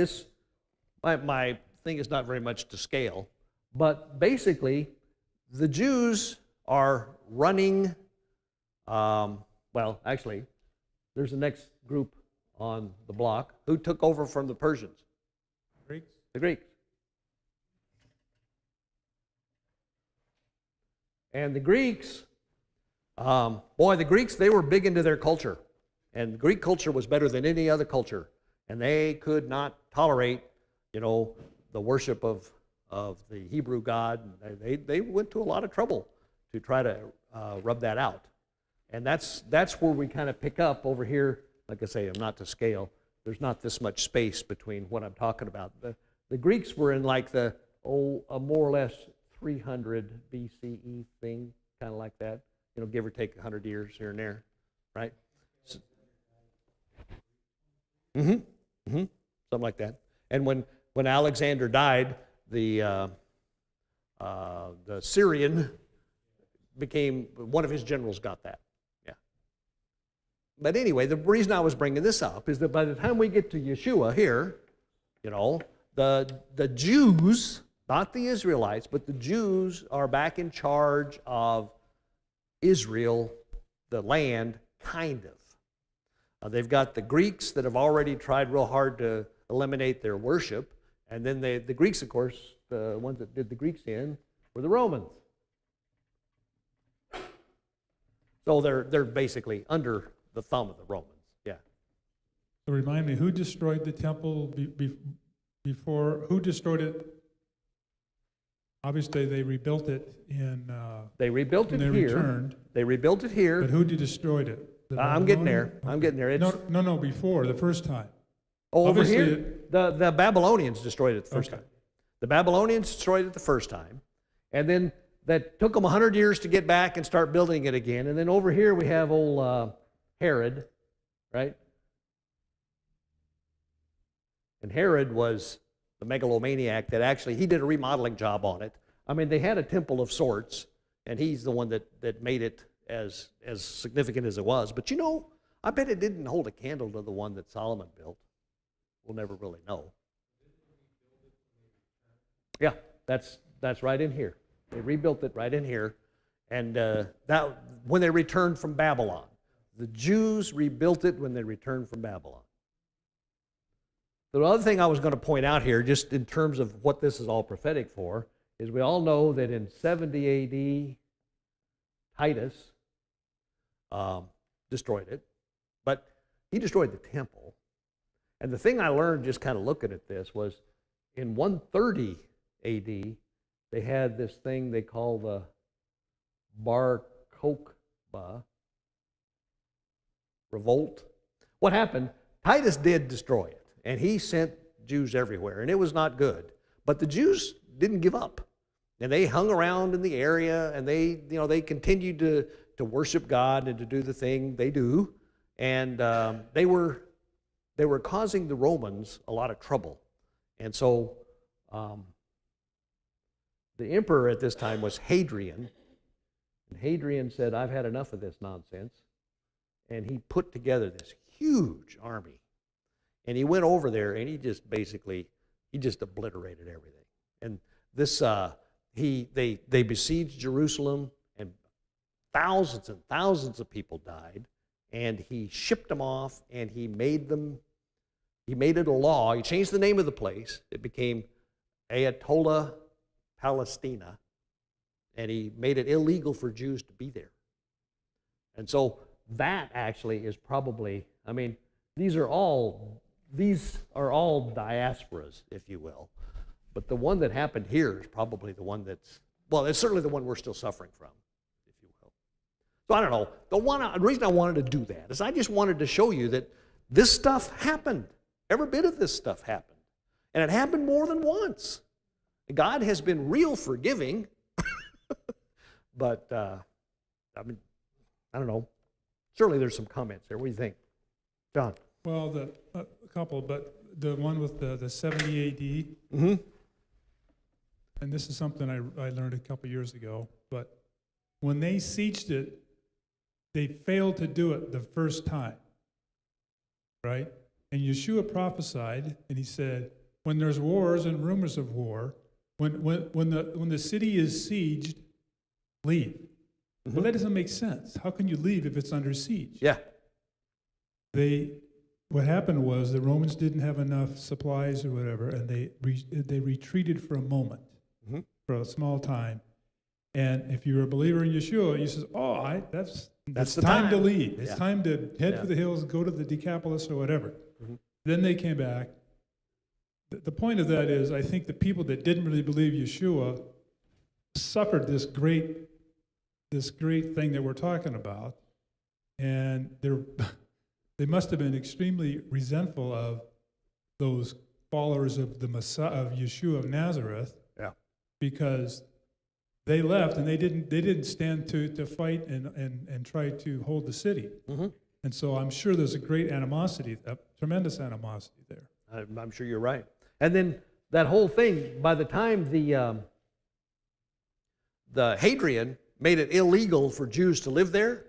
my thing is not very much to scale, but basically, the Jews are running. Well, actually, there's the next group on the block who took over from the Persians, Greeks. the Greeks. And the Greeks, the Greeks, they were big into their culture. And Greek culture was better than any other culture. And they could not tolerate, the worship of the Hebrew God. They went to a lot of trouble to try to rub that out. And that's where we kind of pick up over here. Like I say, I'm not to scale. There's not this much space between what I'm talking about. The Greeks were in like a more or less 300 BCE thing, kind of like that. Give or take 100 years here and there, right? Something like that. And when Alexander died, the Syrian became, one of his generals got that. Yeah. But anyway, the reason I was bringing this up is that by the time we get to Yeshua here, the Jews, not the Israelites, but the Jews are back in charge of Israel, the land, kind of. They've got the Greeks that have already tried real hard to eliminate their worship. And then the Greeks, of course, the ones that did the Greeks in were the Romans. So they're basically under the thumb of the Romans. Yeah. So remind me, who destroyed the temple before? Who destroyed it? Obviously, they rebuilt it in. They rebuilt it when they here. returned. They rebuilt it here. But who destroyed it? The I'm getting there. Babylonians? I'm getting there. It's, No, before, the first time. over obviously here, the Babylonians destroyed it the first Okay. time. The Babylonians destroyed it the first time. And then that took them 100 years to get back and start building it again. And then over here we have old Herod, right? And Herod was the megalomaniac that actually, he did a remodeling job on it. I mean, they had a temple of sorts, and he's the one that made it as significant as it was. But I bet it didn't hold a candle to the one that Solomon built. We'll never really know. Yeah, that's right in here. They rebuilt it right in here. And that when they returned from Babylon. The Jews rebuilt it when they returned from Babylon. The other thing I was going to point out here, just in terms of what this is all prophetic for, is we all know that in 70 A.D., Titus destroyed it, but he destroyed the temple. And the thing I learned just kind of looking at this was in 130 A.D., they had this thing they call the Bar Kokhba revolt. What happened? Titus did destroy it, and he sent Jews everywhere, and it was not good. But the Jews didn't give up, and they hung around in the area, and they continued to worship God and to do the thing they do, and they were causing the Romans a lot of trouble, and so the emperor at this time was Hadrian, and Hadrian said, "I've had enough of this nonsense," and he put together this huge army, and he went over there, and he just obliterated everything. And this they besieged Jerusalem and thousands and thousands of people died, and he shipped them off, and he made it a law. He changed the name of the place. It became Ayatollah Palestina, and he made it illegal for Jews to be there. And so that actually is probably, I mean, these are all diasporas, if you will. But the one that happened here is probably the one that's, well, it's certainly the one we're still suffering from, if you will. So I don't know. The reason I wanted to do that is I just wanted to show you that this stuff happened. Every bit of this stuff happened. And it happened more than once. God has been real forgiving. But, I mean, I don't know. Certainly there's some comments there. What do you think? John? Well, a couple, but the one with the 70 AD, Mm-hmm. and this is something I learned a couple years ago, but when they sieged it, they failed to do it the first time, right? And Yeshua prophesied, and he said, when there's wars and rumors of war, when the city is sieged, leave. Mm-hmm. Well, that doesn't make sense. How can you leave if it's under siege? Yeah. What happened was the Romans didn't have enough supplies or whatever, and they retreated for a moment, Mm-hmm. for a small time. And if you're a believer in Yeshua, you say, "Oh, that's That's the time to time. leave. It's Yeah. time to head Yeah. for the hills, go to the Decapolis or whatever." Mhm. Then they came back. The point of that is, I think the people that didn't really believe Yeshua suffered this great thing that we're talking about, and they must have been extremely resentful of those followers of the Messiah, of Yeshua of Nazareth, Yeah. because they left and they didn't stand to fight and try to hold the city. Mm-hmm. And so I'm sure there's a great animosity, a tremendous animosity there. I'm sure you're right. And then that whole thing, by the time the Hadrian made it illegal for Jews to live there,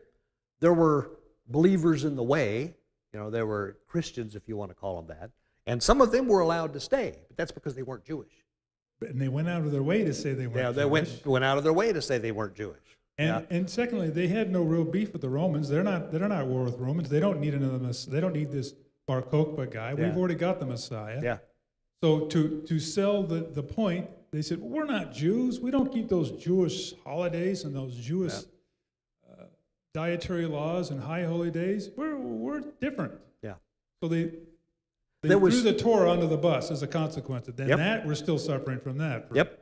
there were believers in the way. You know, there were Christians, if you want to call them that. And some of them were allowed to stay, but that's because they weren't Jewish. And they went out of their way to say they weren't Yeah, they Jewish. went out of their way to say they weren't Jewish. And secondly, they had no real beef with the Romans. They're not at war with Romans. They don't need they don't need this Bar Kokhba guy. Yeah. We've already got the Messiah. Yeah. So to sell the point, they said, well, we're not Jews. We don't keep those Jewish holidays and those Jewish dietary laws and high holy days. We're different. Yeah. So they There was- threw the Torah under the bus as a consequence. And Yep. that we're still suffering from that. Yep.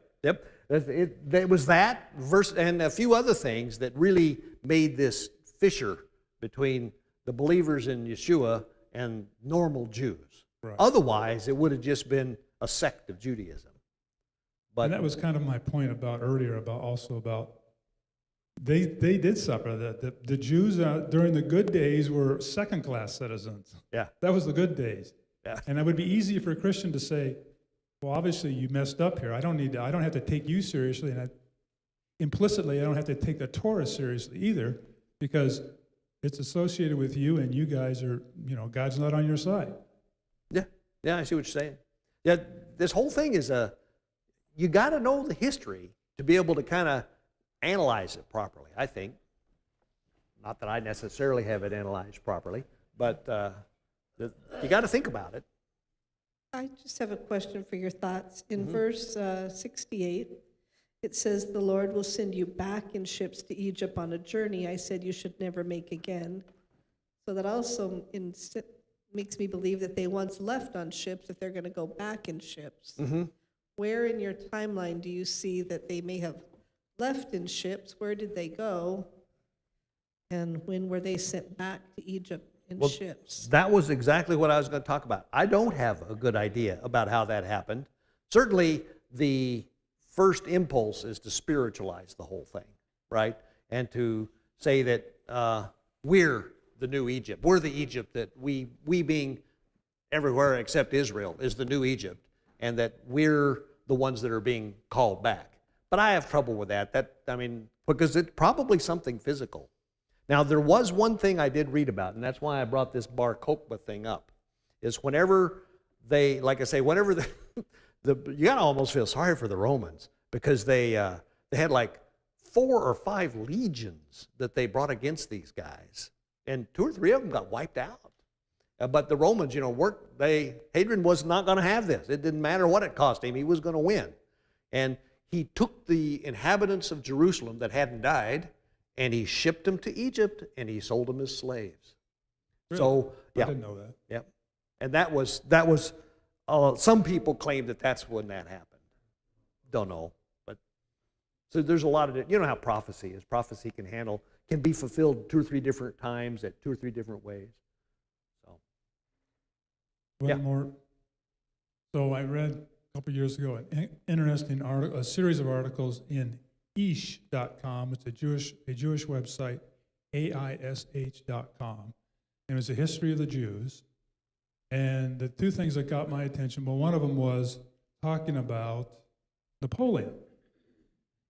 It was that verse and a few other things that really made this fissure between the believers in Yeshua and normal Jews. Right. Otherwise, it would have just been a sect of Judaism. But And that was kind of my point earlier about they did suffer. That the Jews during the good days were second-class citizens. yeah, That was the good days. yeah, And it would be easy for a Christian to say, well, obviously you messed up here. I don't have to take you seriously, and implicitly I don't have to take the Torah seriously either, because it's associated with you, and you guys are, God's not on your side. yeah. I see what you're saying. Yeah, this whole thing is you got to know the history to be able to kind of analyze it properly. I think, not that I necessarily have it analyzed properly, but you got to think about it. I just have a question for your thoughts. In verse 68, it says, "The Lord will send you back in ships to Egypt on a journey I said you should never make again." So that also makes me believe that they once left on ships, if they're going to go back in ships. Mm-hmm. Where in your timeline do you see that they may have left in ships? Where did they go? And when were they sent back to Egypt in Well, ships? That was exactly what I was going to talk about. I don't have a good idea about how that happened. Certainly, the first impulse is to spiritualize the whole thing, right? And to say that we're the new Egypt. We're the Egypt that we being everywhere except Israel is the new Egypt, and that we're the ones that are being called back. But I have trouble with that. Because it's probably something physical. Now, there was one thing I did read about, and that's why I brought this Bar Kokhba thing up, is whenever they, like I say, whenever you gotta almost feel sorry for the Romans, because they had like 4 or 5 legions that they brought against these guys, and 2 or 3 of them got wiped out. But the Romans, Hadrian was not going to have this. It didn't matter what it cost him, he was going to win. And he took the inhabitants of Jerusalem that hadn't died, and he shipped them to Egypt, and he sold them as slaves. Really? So, yeah. I didn't know that. Yep. And that was some people claim that that's when that happened. Don't know. But so there's a lot of, how prophecy is. Prophecy can be fulfilled 2 or 3 different times at 2 or 3 different ways. So, One Yeah. more. So I read a couple years ago an interesting article, a series of articles in ish.com. It's a Jewish website, aish.com. And it was a history of the Jews. And the 2 things that got my attention, well, one of them was talking about Napoleon.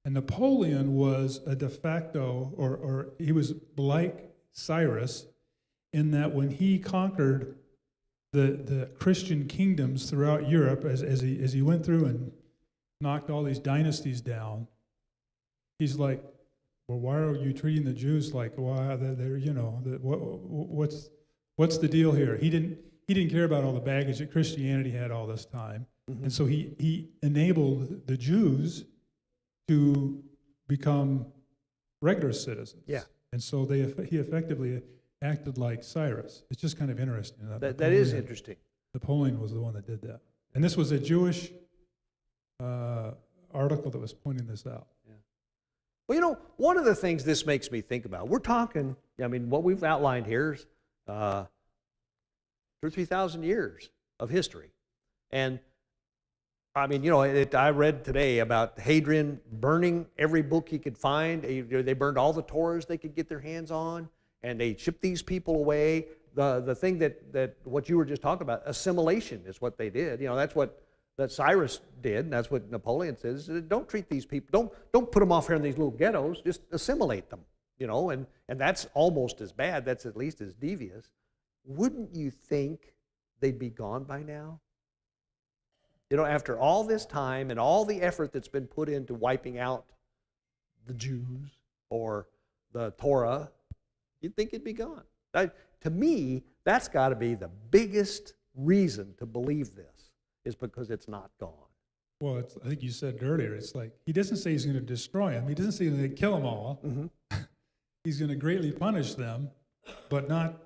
And Napoleon was a de facto, or he was like Cyrus, in that when he conquered the Christian kingdoms throughout Europe, as he went through and knocked all these dynasties down, he's like, well, why are you treating the Jews like, why they're what's the deal here? He didn't care about all the baggage that Christianity had all this time, and so he enabled the Jews to become regular citizens. Yeah. And so he effectively acted like Cyrus. It's just kind of interesting. that is interesting. Napoleon was the one that did that. And this was a Jewish article that was pointing this out. Well, one of the things this makes me think about, we're talking, what we've outlined here is 2,000 or 3,000 years of history. And I read today about Hadrian burning every book he could find. They burned all the Torahs they could get their hands on, and they shipped these people away. The thing that what you were just talking about, assimilation, is what they did. That's what that Cyrus did, and that's what Napoleon says. Don't treat these people, don't put them off here in these little ghettos. Just assimilate them. And that's almost as bad. That's at least as devious. Wouldn't you think they'd be gone by now? After all this time and all the effort that's been put into wiping out the Jews or the Torah, you'd think it'd be gone. To me, that's got to be the biggest reason to believe this, is because it's not gone. Well, I think you said earlier, it's like, he doesn't say he's going to destroy them. He doesn't say he's going to kill them all. He's going to greatly punish them, but not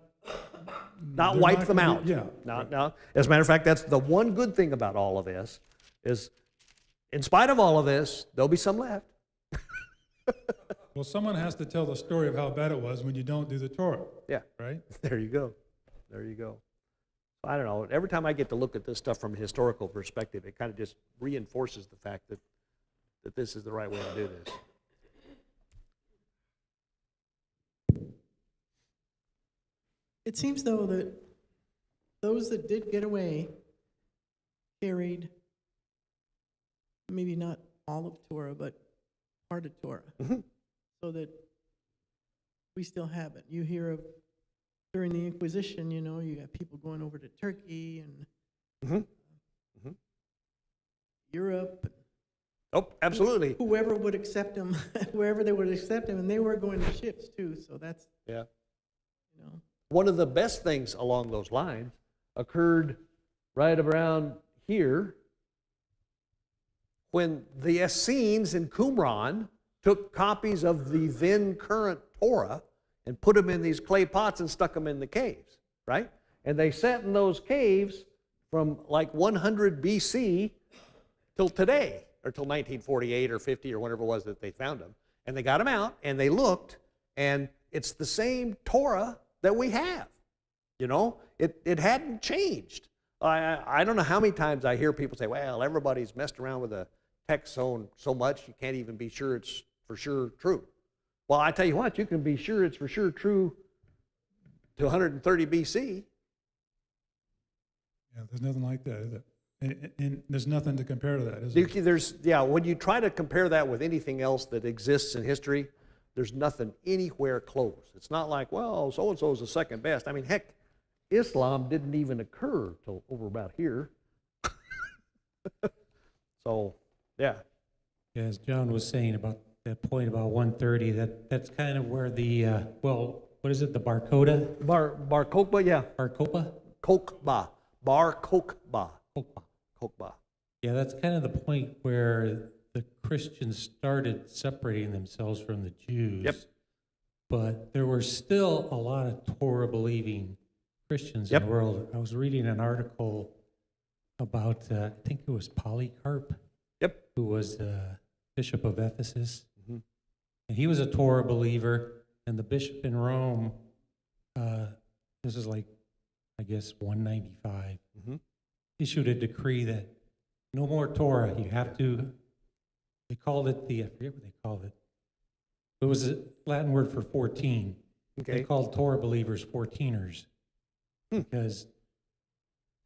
wipe them out. Yeah. No. As a matter of fact, that's the one good thing about all of this, is in spite of all of this, there'll be some left. Well, someone has to tell the story of how bad it was when you don't do the Torah. Yeah. Right? There you go. I don't know. Every time I get to look at this stuff from a historical perspective, it kind of just reinforces the fact that this is the right way to do this. It seems, though, that those that did get away carried maybe not all of Torah, but part of Torah, so that we still have it. You hear of, during the Inquisition, you got people going over to Turkey and Europe. Oh, absolutely. Whoever would accept them, wherever they would accept them, and they were going to ships too. So that's, Yeah. One of the best things along those lines occurred right around here when the Essenes in Qumran took copies of the then current Torah and put them in these clay pots and stuck them in the caves, right? And they sat in those caves from like 100 BC till today, or till 1948 or 50 or whatever it was that they found them. And they got them out and they looked, and it's the same Torah that we have. It hadn't changed. I don't know how many times I hear people say, well, everybody's messed around with the text so much you can't even be sure it's for sure true. Well, I tell you what, you can be sure it's for sure true to 130 BC. Yeah, there's nothing like that, is it? And there's nothing to compare to that, is there? When you try to compare that with anything else that exists in history, there's nothing anywhere close. It's not like, well, so-and-so is the second best. I mean, heck, Islam didn't even occur till over about here. So, yeah. As John was saying about that point about 130, that's kind of where the, well, what is it, the Barcoda? Bar Kokba, yeah. Barcopa? Kokba. Bar Kokba. Copa. Kokba. Yeah, that's kind of the point where the Christians started separating themselves from the Jews. Yep. But there were still a lot of Torah-believing Christians Yep. in the world. I was reading an article about, I think it was Polycarp, Yep. who was Bishop of Ephesus. Mhm. And he was a Torah believer, and the bishop in Rome, this is like, I guess, 195, Mhm. issued a decree that no more Torah. You have to, they called it I forget what they called it. It was a Latin word for 14. They Okay. called Torah believers 14ers because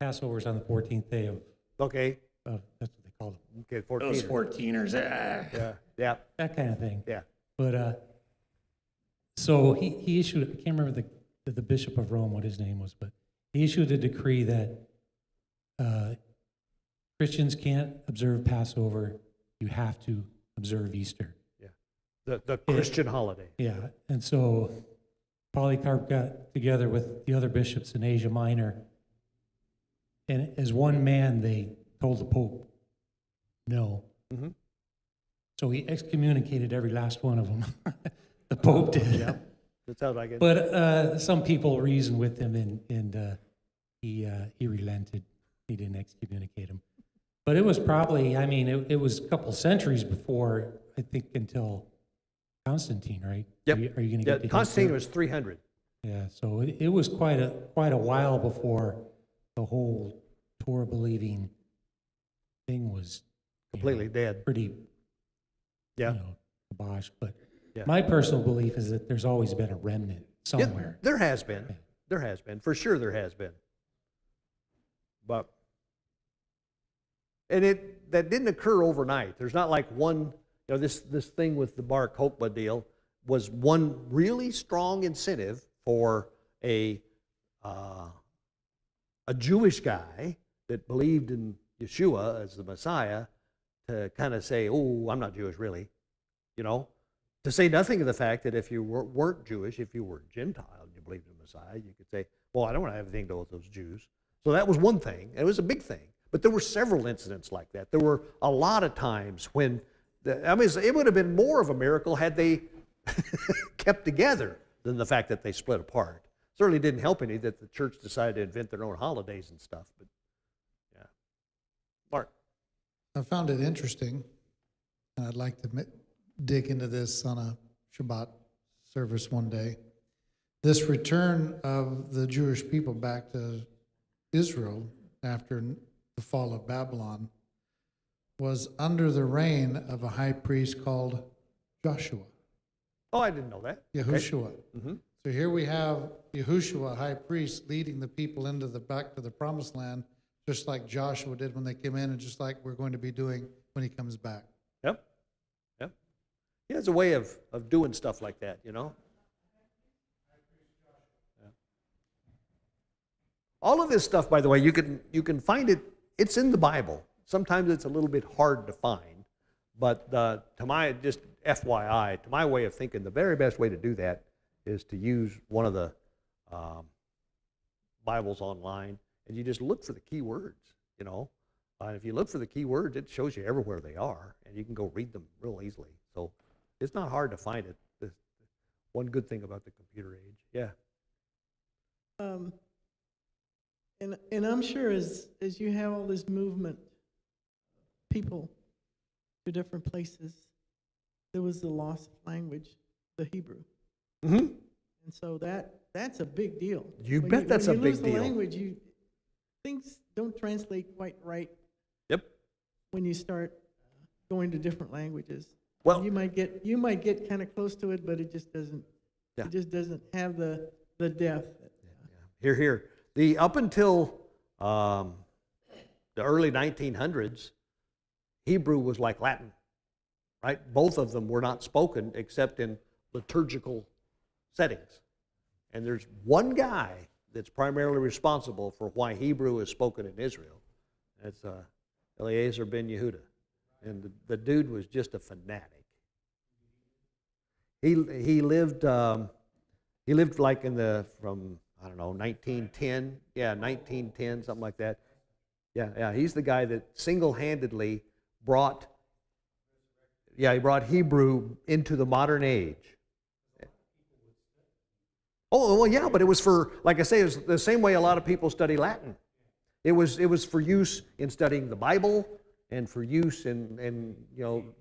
Passover's on the 14th day of, Okay. that's what they called it. Okay. 14. Those 14ers, Yeah. Yeah. that kind of thing. Yeah. But so he issued, I can't remember the Bishop of Rome, what his name was, but he issued a decree that Christians can't observe Passover. You have to observe Easter. The Christian holiday. Yeah, and so Polycarp got together with the other bishops in Asia Minor, and as one man, they told the Pope no. Mhm. So he excommunicated every last one of them. The Pope did. Yeah. That sounds like it. But some people reasoned with him, and he relented. He didn't excommunicate him. But it was probably, I mean, it was a couple centuries before, I think, until Constantine, right? Yep. Are you going to Yeah, get to him Constantine too? was 300. Yeah, so it was quite a while before the whole Torah believing thing was Completely dead. pretty, Yeah. kibosh. But Yeah. my personal belief is that there's always been a remnant Yeah, somewhere. there has been. There has been. For sure there has been. But, and that didn't occur overnight. There's not like one, this thing with the Bar Kokhba deal was one really strong incentive for a Jewish guy that believed in Yeshua as the Messiah to kind of say, oh, I'm not Jewish really, to say nothing of the fact that if you weren't Jewish, if you were Gentile and you believed in the Messiah, you could say, well, I don't want to have anything to do with those Jews. So that was one thing, and it was a big thing. But there were several incidents like that. There were a lot of times when, it would have been more of a miracle had they kept together than the fact that they split apart. Certainly didn't help any that the church decided to invent their own holidays and stuff. But yeah, Mark. I found it interesting, and I'd like to dig into this on a Shabbat service one day. This return of the Jewish people back to Israel after the fall of Babylon was under the reign of a high priest called Joshua, Oh, I didn't know that. Yahushua. Mm-hmm. So here we have Yahushua, high priest, leading the people back to the promised land, just like Joshua did when they came in, and just like we're going to be doing when he comes back. Yep. Yep. He has a way of doing stuff like that, Yeah. All of this stuff, by the way, you can find it. It's in the Bible. Sometimes it's a little bit hard to find, but to my, just FYI, to my way of thinking, the very best way to do that is to use one of the Bibles online, and you just look for the key words, And if you look for the key words, it shows you everywhere they are, and you can go read them real easily. So it's not hard to find it. That's one good thing about the computer age. Yeah. And I'm sure as you have all this movement, people to different places, there was the loss of language, the Hebrew. Mm-hmm. And so that's a big deal. You bet that's a big When you lose deal. the language, things don't translate quite right. Yep. When you start going to different languages. Well, You might get kind of close to it, but it just doesn't. Yeah. It just doesn't have the depth. Here. Up until the early 1900s, Hebrew was like Latin, right? Both of them were not spoken except in liturgical settings. And there's one guy that's primarily responsible for why Hebrew is spoken in Israel. That's Eliezer ben Yehuda. And the dude was just a fanatic. He lived like from I don't know 1910, 1910, something like that. Yeah. He's the guy that single-handedly brought Hebrew into the modern age. Oh, well, yeah, but it was for, like I say, it was the same way a lot of people study Latin. It was for use in studying the Bible and for use in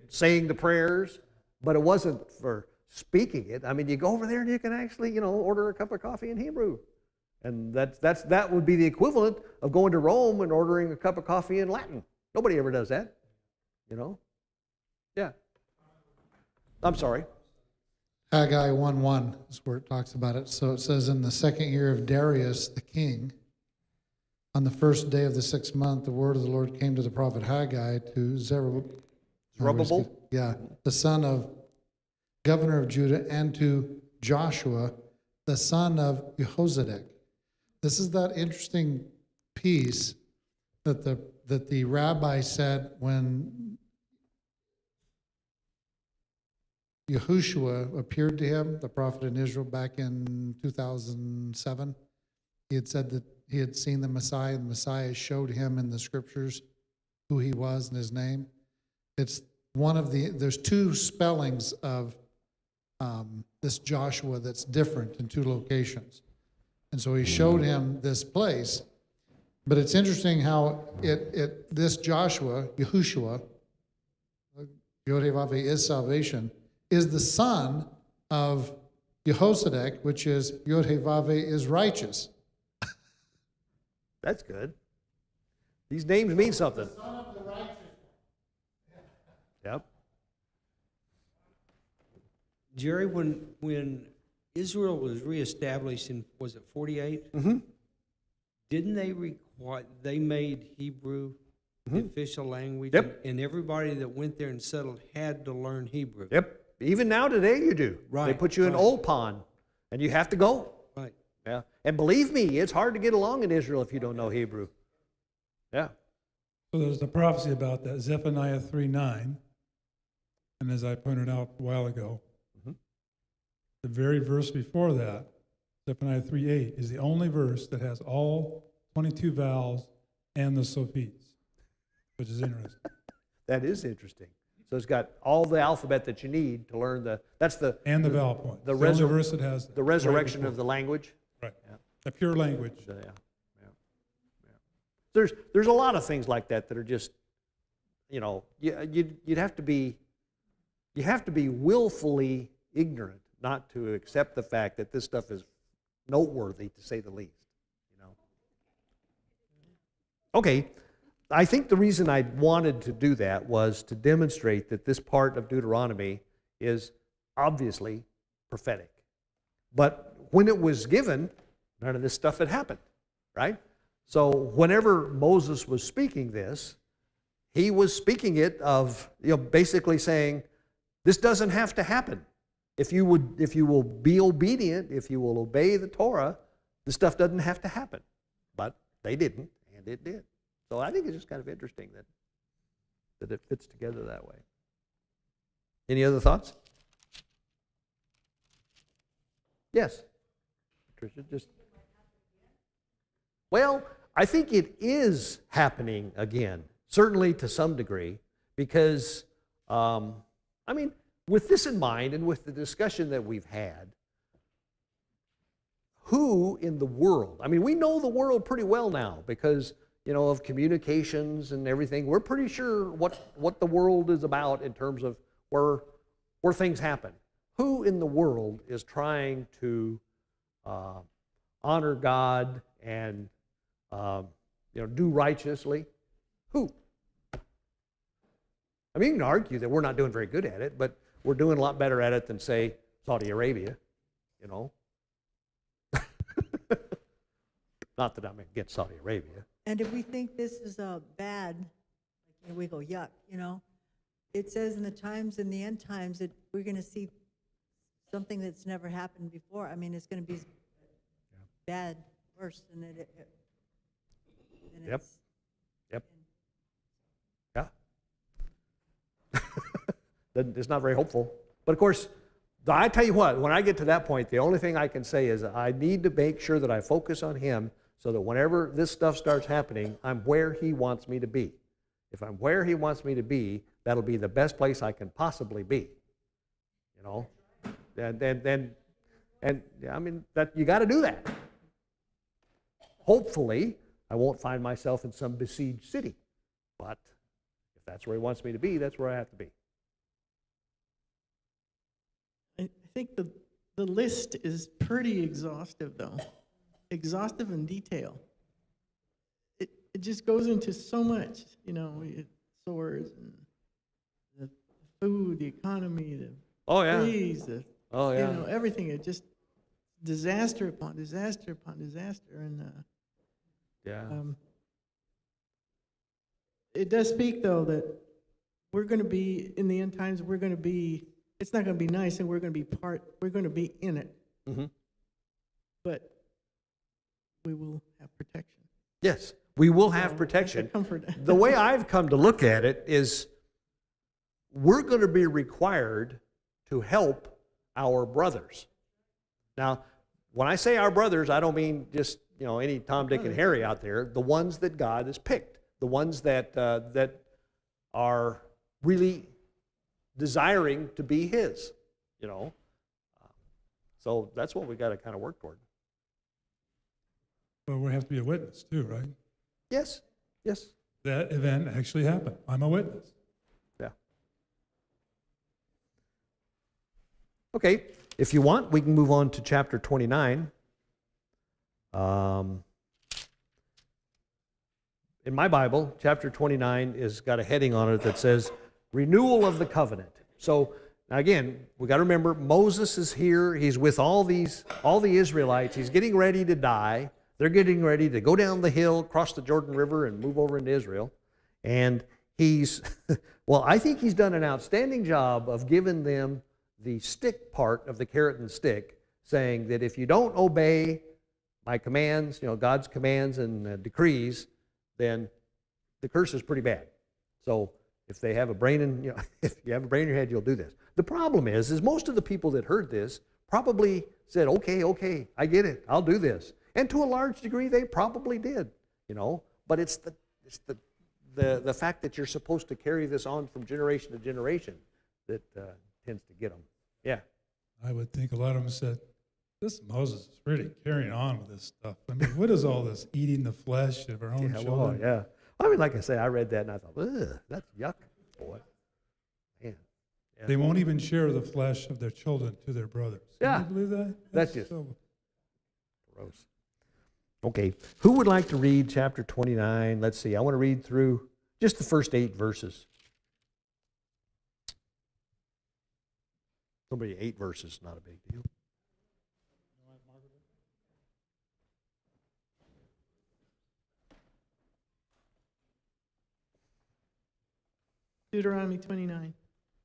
saying the prayers, but it wasn't for speaking it. I mean, you go over there and you can actually order a cup of coffee in Hebrew, and that would be the equivalent of going to Rome and ordering a cup of coffee in Latin. Nobody ever does that, Yeah. I'm sorry. Haggai 1:1 is where it talks about it. So it says, in the second year of Darius the king, on the first day of the 6th month, the word of the Lord came to the prophet Haggai to Zerubbabel? Yeah, the son of governor of Judah, and to Joshua, the son of Jehozadak. This is that interesting piece that the rabbi said when Yahushua appeared to him, the prophet in Israel, back in 2007. He had said that he had seen the Messiah, and the Messiah showed him in the scriptures who he was and his name. It's there's two spellings of this Joshua that's different in two locations. And so he showed him this place. But it's interesting how this Joshua, Yahushua, Yod-Heh-Vav-Heh is salvation, is the son of Jehozadak, which is Yod-Heh-Vav-Heh is righteous. That's good. These names mean something. The son of the righteous. Yep. Jerry, when Israel was reestablished in, was it 48? Mm-hmm. Didn't they made Hebrew the official language? Yep. And everybody that went there and settled had to learn Hebrew. Yep. Even now today you do. They Right, put you in right. Old Pond, and you have to go. Right. Yeah. And believe me, it's hard to get along in Israel if you don't know Hebrew. Yeah. So there's the prophecy about that, Zephaniah 3:9. And as I pointed out a while ago, the very verse before that, Zephaniah 3:8, is the only verse that has all 22 vowels and the sophites, which is interesting. That is interesting. So it's got all the alphabet that you need to learn And the vowel point. the It's the only resur- verse that has that. the resurrection Right of the language. before. Right. Yeah. A pure language. So, yeah. There's a lot of things like that are just, you'd have to be willfully ignorant not to accept the fact that this stuff is noteworthy, to say the least. Okay, I think the reason I wanted to do that was to demonstrate that this part of Deuteronomy is obviously prophetic. But when it was given, none of this stuff had happened, right? So whenever Moses was speaking this, he was speaking it of, basically saying, this doesn't have to happen. If you will be obedient, if you will obey the Torah, this stuff doesn't have to happen. But they didn't, and it did. So I think it's just kind of interesting that it fits together that way. Any other thoughts? Yes. Patricia, well, I think it is happening again, certainly to some degree, because, with this in mind and with the discussion that we've had, who in the world, we know the world pretty well now because, of communications and everything. We're pretty sure what the world is about in terms of where things happen. Who in the world is trying to honor God and do righteously? Who? You can argue that we're not doing very good at it, but we're doing a lot better at it than, say, Saudi Arabia, Not that I'm against Saudi Arabia. And if we think this is bad, we go, yuck, It says in the end times, that we're going to see something that's never happened before. It's going to be bad, worse than it. Yep. Yeah. It's not very hopeful. But of course, I tell you what, when I get to that point, the only thing I can say is I need to make sure that I focus on Him so that whenever this stuff starts happening, I'm where He wants me to be. If I'm where He wants me to be, that'll be the best place I can possibly be. You know? And I mean, that you got to do that. Hopefully, I won't find myself in some besieged city. But if that's where He wants me to be, that's where I have to be. I think the list is pretty exhaustive, though. Exhaustive in detail. It just goes into so much, you know, swords and the food, the economy, the Oh, yeah. trees, Oh, yeah. you know, everything. It just disaster upon disaster upon disaster, and Yeah. it does speak though that we're going to be in the end times. We're going to be. It's not going to be nice, and we're going to be We're going to be in it, Mm-hmm. but we will have protection. Yes, we will So, have that's a protection. comfort. The way I've come to look at it is we're going to be required to help our brothers. Now, when I say our brothers, I don't mean just, you know, any Tom, Dick, and Harry out there. The ones that God has picked, the ones that are really desiring to be His, you know. So that's what we got to kind of work toward. But we have to be a witness too, right? Yes, yes. That event actually happened. I'm a witness. Yeah. Okay, if you want, we can move on to chapter 29. In my Bible, chapter 29 is got a heading on it that says renewal of the covenant. So now again, we got to remember Moses is here. He's with all the Israelites. He's getting ready to die. They're getting ready to go down the hill, cross the Jordan River, and move over into Israel. And he's, well, I think he's done an outstanding job of giving them the stick part of the carrot and stick, saying that if you don't obey my commands, you know, God's commands and decrees, then the curse is pretty bad. So if they have a brain in, you know, if you have a brain in your head, you'll do this. The problem is most of the people that heard this probably said, okay, I get it, I'll do this. And to a large degree, they probably did, you know. But it's the fact that you're supposed to carry this on from generation to generation that tends to get them. Yeah. I would think a lot of them said, this Moses is really carrying on with this stuff. I mean, what is all this eating the flesh of our own Yeah, children? well, yeah. I mean, like I say, I read that and I thought, ugh, that's yuck, boy. Man. Yeah. They won't even share the flesh of their children to their brothers. Yeah. Can you believe that? That's just so gross. Okay, who would like to read chapter 29? Let's see, I want to read through just the first 8 verses. Somebody, 8 verses, not a big deal. Deuteronomy 29.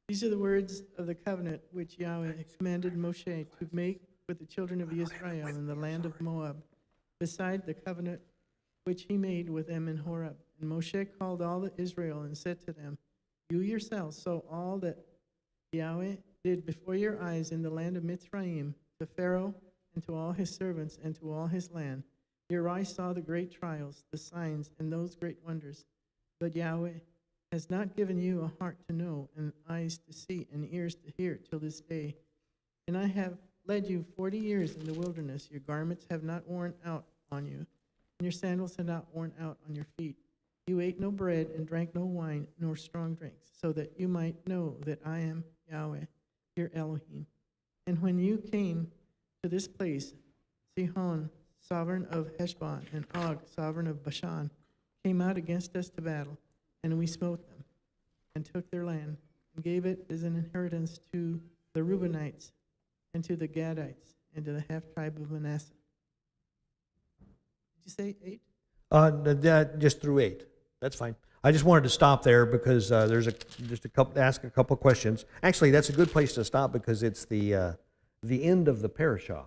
These are the words of the covenant which Yahweh commanded Moshe to make with the children of Israel in the land of Moab, beside the covenant which he made with them in Horeb. And Moshe called all the Israel and said to them, you yourselves saw all that Yahweh did before your eyes in the land of Mitzrayim, to Pharaoh and to all his servants and to all his land. Your eyes saw the great trials, the signs, and those great wonders. But Yahweh has not given you a heart to know, and eyes to see, and ears to hear till this day. And I have led you 40 years in the wilderness. Your garments have not worn out on you, and your sandals have not worn out on your feet. You ate no bread and drank no wine nor strong drinks, so that you might know that I am Yahweh, your Elohim. And when you came to this place, Sihon, sovereign of Heshbon, and Og, sovereign of Bashan, came out against us to battle, and we smote them, and took their land, and gave it as an inheritance to the Reubenites, and to the Gadites, and to the half-tribe of Manasseh. Did you say 8? Just through 8. That's fine. I just wanted to stop there because there's ask a couple questions. Actually, that's a good place to stop because it's the end of the parashah.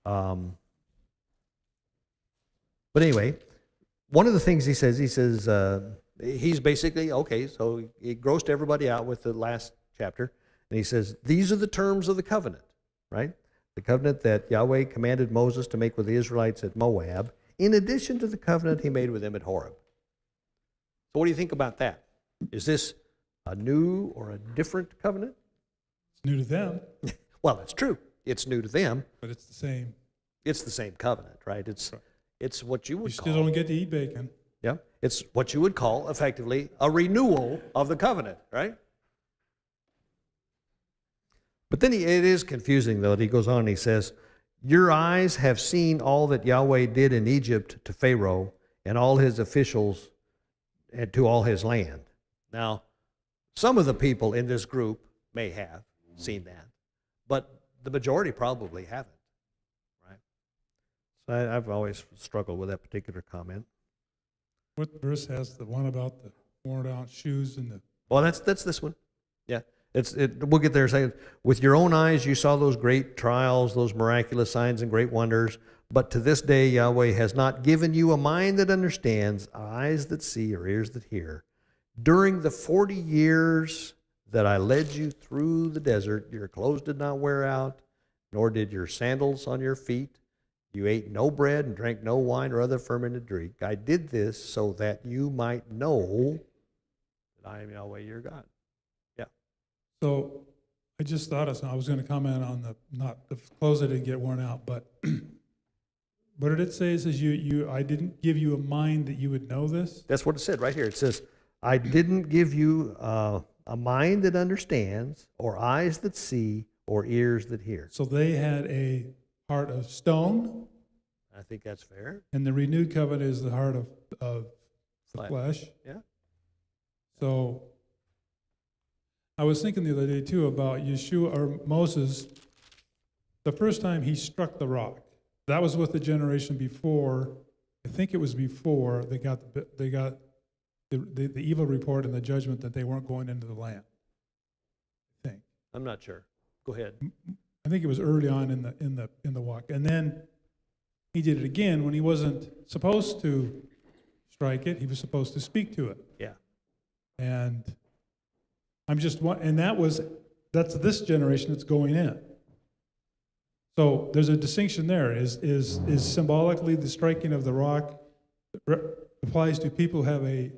But anyway, one of the things he says he's basically, okay, so he grossed everybody out with the last chapter, And he says, these are the terms of the covenant, right? The covenant that Yahweh commanded Moses to make with the Israelites at Moab, in addition to the covenant he made with them at Horeb. So what do you think about that? Is this a new or a different covenant? It's new to them, Well, it's true. It's new to them. but it's the same. It's the same covenant, right? It's what you You would still call, don't get to eat bacon. yeah, it's what you would call effectively a renewal of the covenant, right? But then it is confusing, though. He goes on and he says, your eyes have seen all that Yahweh did in Egypt to Pharaoh and all his officials and to all his land. Now, some of the people in this group may have seen that, but the majority probably haven't, right? So I've always struggled with that particular comment. What verse has the one about the worn out shoes and the, Well, that's this one. Yeah, we'll get there in a second. With your own eyes you saw those great trials, those miraculous signs and great wonders, but to this day Yahweh has not given you a mind that understands, eyes that see, or ears that hear. During the 40 years that I led you through the desert, your clothes did not wear out, nor did your sandals on your feet. You ate no bread and drank no wine or other fermented drink. I did this so that you might know that I am Yahweh your God. Yeah. so I just thought of something. I was going to comment on the clothes that didn't get worn out, but what did it say? It says I didn't give you a mind that you would know this. That's what it said right here. It says, I didn't give you a mind that understands, or eyes that see, or ears that hear. So they had a heart of stone, I think that's fair. and the renewed covenant is the heart of the flesh. Yeah. So I was thinking the other day too about Yeshua or Moses. The first time he struck the rock, that was with the generation before. I think it was before they got the evil report and the judgment that they weren't going into the land. I think. I'm not sure. Go ahead. I think it was early on in the walk, and then he did it again when he wasn't supposed to strike it. He was supposed to speak to it. Yeah. And that's this generation that's going in. So there's a distinction there. Is symbolically the striking of the rock applies to people who have a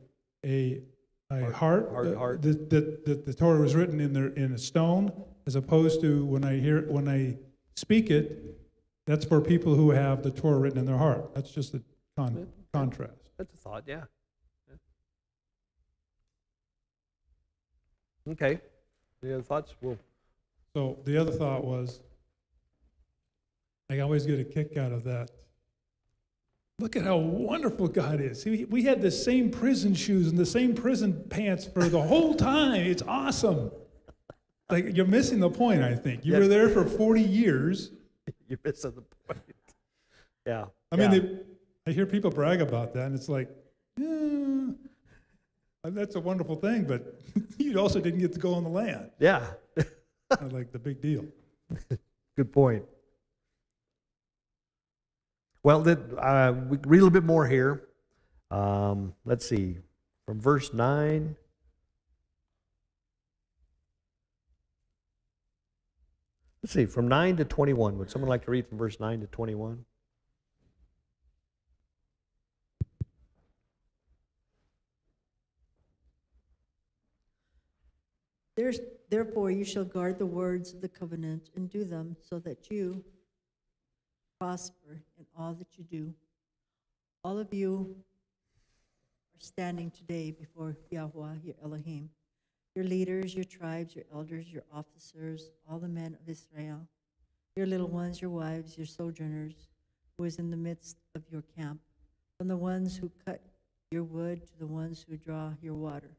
heart. Heart. That the Torah was written in a stone, as opposed to when I speak it, that's for people who have the Torah written in their heart. That's just a contrast. That's a thought, yeah. Okay. Any other thoughts? So the other thought was, I always get a kick out of that. Look at how wonderful God is. We had the same prison shoes and the same prison pants for the whole time. It's awesome. Like, you're missing the point, I think. You were there for 40 years. You're missing the point. Yeah. I mean, I hear people brag about that, and it's like, that's a wonderful thing, but you also didn't get to go on the land. Yeah. Like the big deal. Good point. Well, we can read a little bit more here. Let's see, from verse 9. Let's see, from 9 to 21. Would someone like to read from verse 9 to 21? Therefore you shall guard the words of the covenant and do them, so that you prosper in all that you do. All of you are standing today before Yahweh, your Elohim, your leaders, your tribes, your elders, your officers, all the men of Israel, your little ones, your wives, your sojourners, who is in the midst of your camp, from the ones who cut your wood to the ones who draw your water,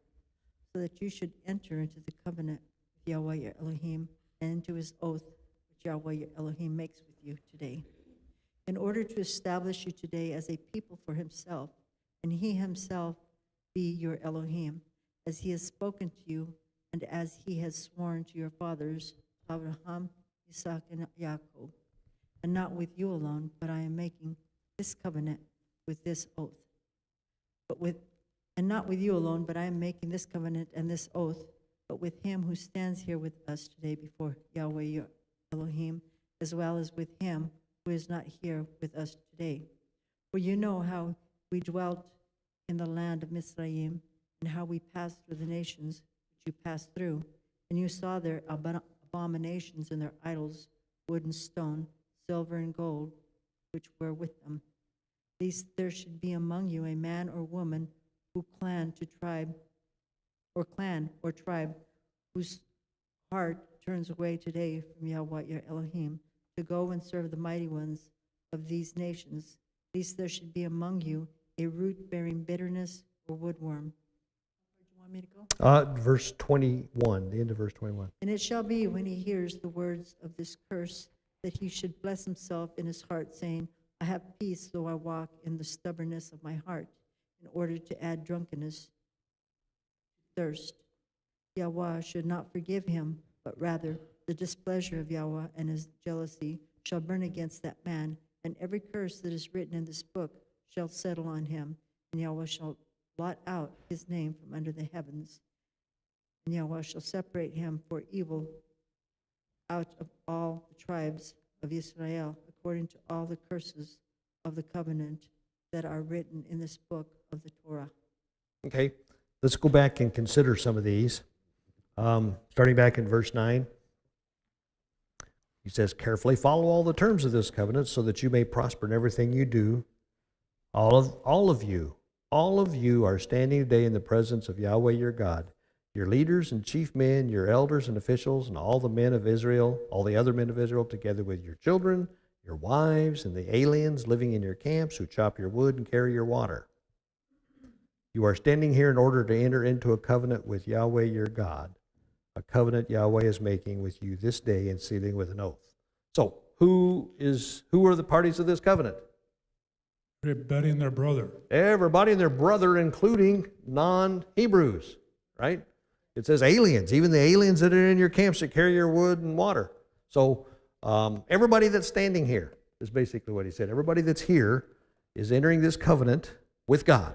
so that you should enter into the covenant with Yahweh your Elohim and into his oath which Yahweh your Elohim makes with you today, in order to establish you today as a people for himself, and he himself be your Elohim, as he has spoken to you and as he has sworn to your fathers, Abraham, Isaac, and Jacob, and not with you alone, but I am making this covenant with this oath. And not with you alone, but I am making this covenant and this oath but with him who stands here with us today before Yahweh your Elohim, as well as with him who is not here with us today. For you know how we dwelt in the land of Mizraim, and how we passed through the nations which you passed through, and you saw their abominations and their idols, wood and stone, silver and gold, which were with them. Lest there should be among you a man or woman who clan or tribe whose heart turns away today from Yahweh your Elohim to go and serve the mighty ones of these nations. Lest there should be among you a root bearing bitterness or woodworm. Where do you want me to go? Verse 21, the end of verse 21. And it shall be when he hears the words of this curse that he should bless himself in his heart, saying, I have peace, though I walk in the stubbornness of my heart, in order to add drunkenness, thirst. Yahweh should not forgive him, but rather the displeasure of Yahweh and his jealousy shall burn against that man, and every curse that is written in this book shall settle on him, and Yahweh shall blot out his name from under the heavens, and Yahweh shall separate him for evil out of all the tribes of Israel, according to all the curses of the covenant that are written in this book of the Torah. Okay, let's go back and consider some of these. Starting back in verse 9, he says, carefully follow all the terms of this covenant so that you may prosper in everything you do. All of you are standing today in the presence of Yahweh your God, your leaders and chief men, your elders and officials, and all the men of Israel, all the other men of Israel, together with your children, your wives, and the aliens living in your camps who chop your wood and carry your water. You are standing here in order to enter into a covenant with Yahweh your God, a covenant Yahweh is making with you this day and sealing with an oath. So, who are the parties of this covenant? Everybody and their brother. Everybody and their brother, including non-Hebrews, right? It says aliens, even the aliens that are in your camps that carry your wood and water. So, everybody that's standing here is basically what he said. Everybody that's here is entering this covenant with God.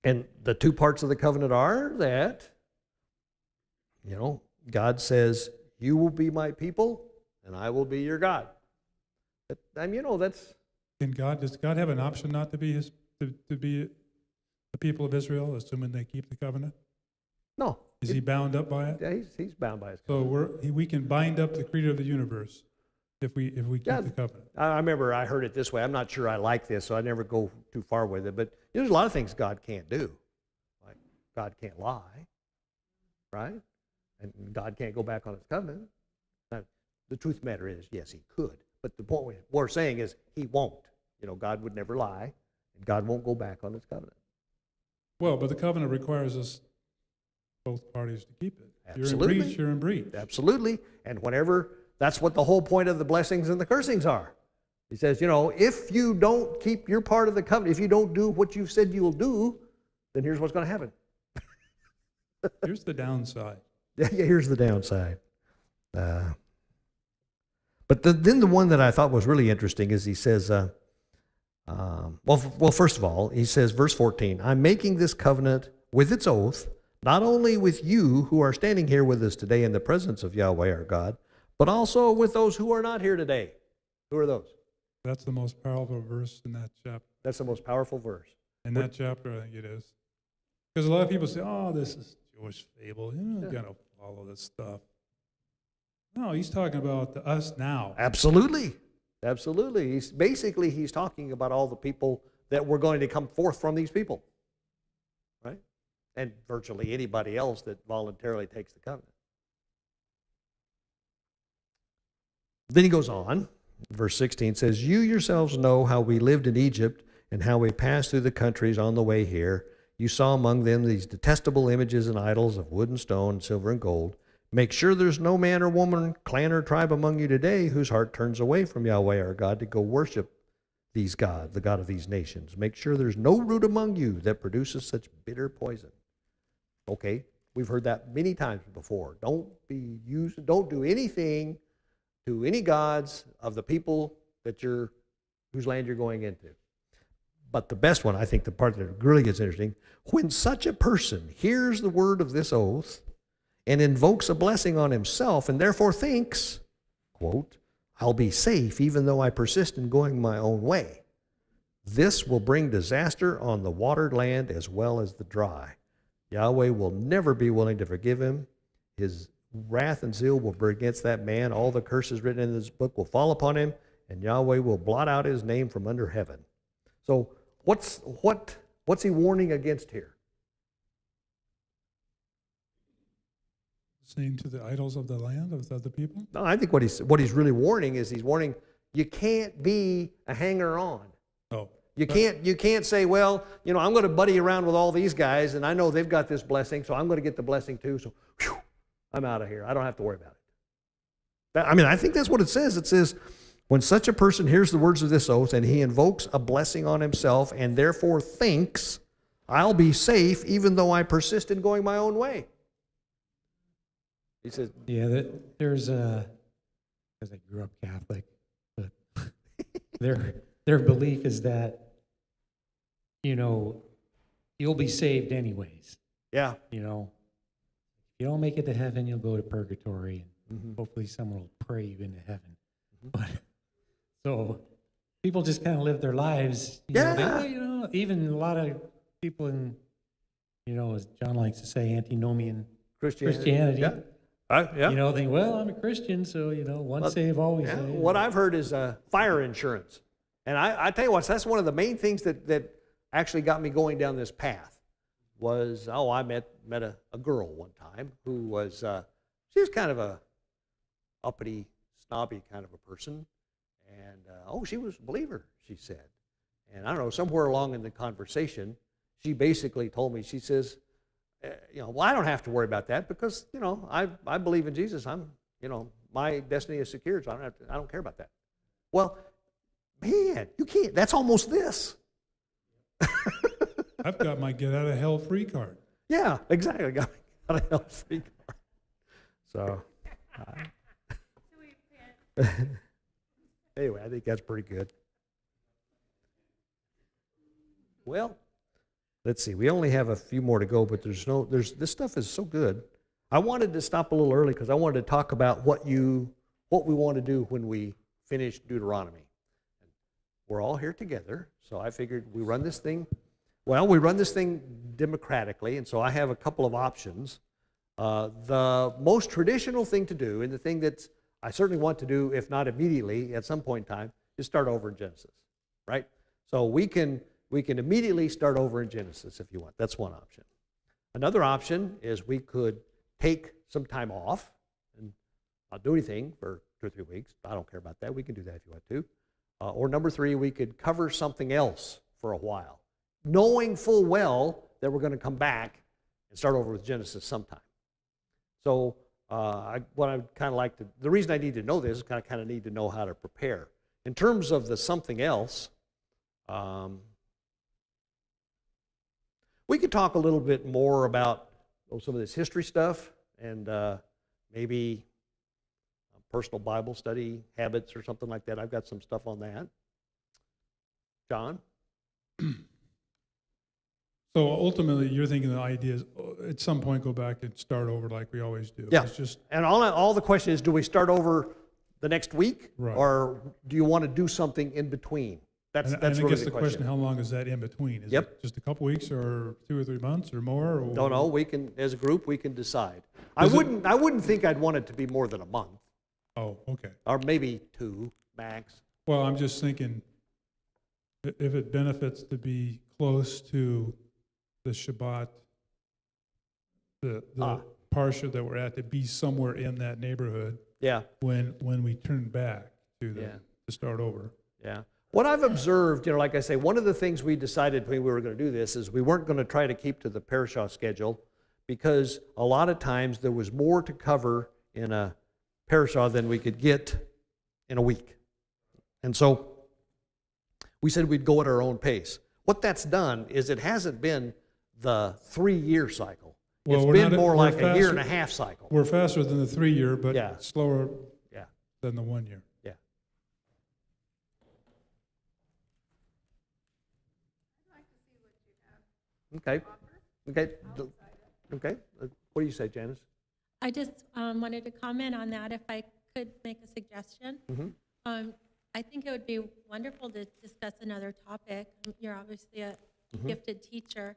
And the two parts of the covenant are that, God says, you will be my people and I will be your God. That's... Does God have an option not to be to be the people of Israel, assuming they keep the covenant? No. Is he bound up by it? Yeah, he's bound by his So covenant. we can bind up the creator of the universe if we keep the covenant. I remember I heard it this way. I'm not sure I like this, so I never go too far with it. But there's a lot of things God can't do. Like God can't lie, right? And God can't go back on his covenant. Now, the truth of the matter is, yes, he could. But the point we're saying is he won't. God would never lie, and God won't go back on his covenant. Well, but the covenant requires us, both parties, to keep it. Absolutely. You're in breach. Absolutely. And that's what the whole point of the blessings and the cursings are. He says, if you don't keep your part of the covenant, if you don't do what you've said you'll do, then here's what's going to happen. Here's the downside. Yeah, here's the downside. But then the one that I thought was really interesting is he says, first of all, he says, verse 14, I'm making this covenant with its oath, not only with you who are standing here with us today in the presence of Yahweh our God, but also with those who are not here today. Who are those? That's the most powerful verse in that chapter. That's the most powerful verse. In that chapter, I think it is. Because a lot of people say, oh, this is Jewish fable. You're not going to follow this stuff. No, he's talking about us now. Absolutely. Absolutely. He's talking about all the people that were going to come forth from these people. Right? And virtually anybody else that voluntarily takes the covenant. Then he goes on. Verse 16 says, you yourselves know how we lived in Egypt and how we passed through the countries on the way here. You saw among them these detestable images and idols of wood and stone, silver and gold. Make sure there's no man or woman, clan or tribe among you today whose heart turns away from Yahweh our God to go worship these gods, the God of these nations. Make sure there's no root among you that produces such bitter poison. Okay, we've heard that many times before. Don't do anything to any gods of the people whose land you're going into. But the best one, I think the part that really gets interesting, when such a person hears the word of this oath and invokes a blessing on himself and therefore thinks, quote, I'll be safe even though I persist in going my own way. This will bring disaster on the watered land as well as the dry. Yahweh will never be willing to forgive him. His wrath and zeal will be against that man. All the curses written in this book will fall upon him, and Yahweh will blot out his name from under heaven. So what's he warning against here? Saying to the idols of the land, of the other people? No, I think what he's really warning is he's warning you can't be a hanger-on. Oh. You can't say, well, you know, I'm going to buddy around with all these guys, and I know they've got this blessing, so I'm going to get the blessing too. So, whew, I'm out of here. I don't have to worry about it. I mean, I think that's what it says. It says, when such a person hears the words of this oath and he invokes a blessing on himself and therefore thinks, I'll be safe even though I persist in going my own way. He says, Yeah, there's a, because I grew up Catholic, but their belief is that, you know, you'll be saved anyways. yeah. You know, if you don't make it to heaven, you'll go to purgatory, and Mm-hmm. hopefully someone will pray you into heaven. But so people just kind of live their lives. Yeah. You know, even a lot of people in, you know, as John likes to say, antinomian Christianity. Yeah. Yeah. You know, think, well, I'm a Christian, so, you know, once saved, always Yeah, saved. what I've heard is fire insurance. And I tell you what, that's one of the main things that actually got me going down this path was, I met a girl one time who was, she was kind of a uppity, snobby kind of a person. And, she was a believer, she said. And I don't know, somewhere along in the conversation, she basically told me, she says, well, I don't have to worry about that because, you know, I believe in Jesus. My destiny is secured, so I don't care about that. Well, man, you can't. That's almost this. I've got my get out of hell free card. Yeah, exactly. I got a hell free card. So, anyway, I think that's pretty good. Well, let's see. We only have a few more to go, but this stuff is so good. I wanted to stop a little early because I wanted to talk about what we want to do when we finish Deuteronomy. We're all here together, so I figured we run this thing democratically, and so I have a couple of options. The most traditional thing to do, and the thing that I certainly want to do, if not immediately, at some point in time, is start over in Genesis, right? So we can immediately start over in Genesis if you want. That's one option. Another option is we could take some time off and not do anything for 2 or 3 weeks. I don't care about that. We can do that if you want to. Or number 3, we could cover something else for a while, knowing full well that we're going to come back and start over with Genesis sometime. So the reason I need to know this is I kind of need to know how to prepare. In terms of the something else, we could talk a little bit more about some of this history stuff and maybe personal Bible study habits or something like that. I've got some stuff on that. John? So ultimately, you're thinking the idea is at some point go back and start over like we always do. Yeah. It's just, And all the question is, do we start over the next week? Right. Or do you want to do something in between? That's and I really guess the the question, question. how long is that in between? Is Yep. it just a couple weeks or 2 or 3 months or more? Or Don't know. We can, as a group, we can decide. Is I it- wouldn't think I'd want it to be more than a month, Oh, okay. or maybe 2 max. Well, I'm just thinking, if it benefits to be close to the Shabbat, the Parsha that we're at, to be somewhere in that neighborhood Yeah, when we turn back to Yeah. to start over. yeah. What I've observed, like I say, one of the things we decided when we were going to do this is we weren't going to try to keep to the parashah schedule because a lot of times there was more to cover in a parashah than we could get in a week. And so we said we'd go at our own pace. What that's done is it hasn't been the 3-year cycle. Well, It's we're been not- more we're like a year and a faster- half cycle. We're faster than the 3-year, but Yeah. slower Yeah, than the 1 year. yeah. Okay. Okay. Okay. What do you say, Janice? I just wanted to comment on that, if I could make a suggestion. I think it would be wonderful to discuss another topic. You're obviously a gifted teacher.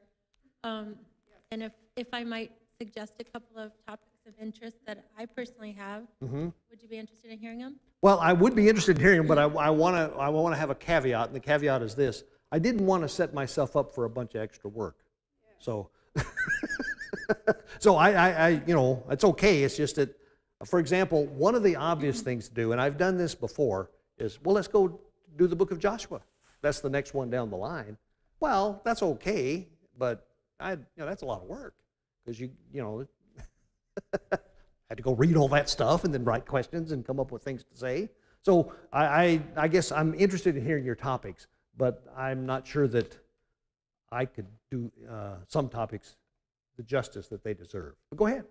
And if I might suggest a couple of topics of interest that I personally have, would you be interested in hearing them? Well, I would be interested in hearing, but I want to have a caveat, and the caveat is this: I didn't want to set myself up for a bunch of extra work. So, so it's okay. It's just that, for example, one of the obvious things to do, and I've done this before, is, well, let's go do the book of Joshua. That's the next one down the line. Well, that's okay, but that's a lot of work, because you had to go read all that stuff and then write questions and come up with things to say. So I guess I'm interested in hearing your topics, but I'm not sure that I could do some topics the justice that they deserve. But go ahead.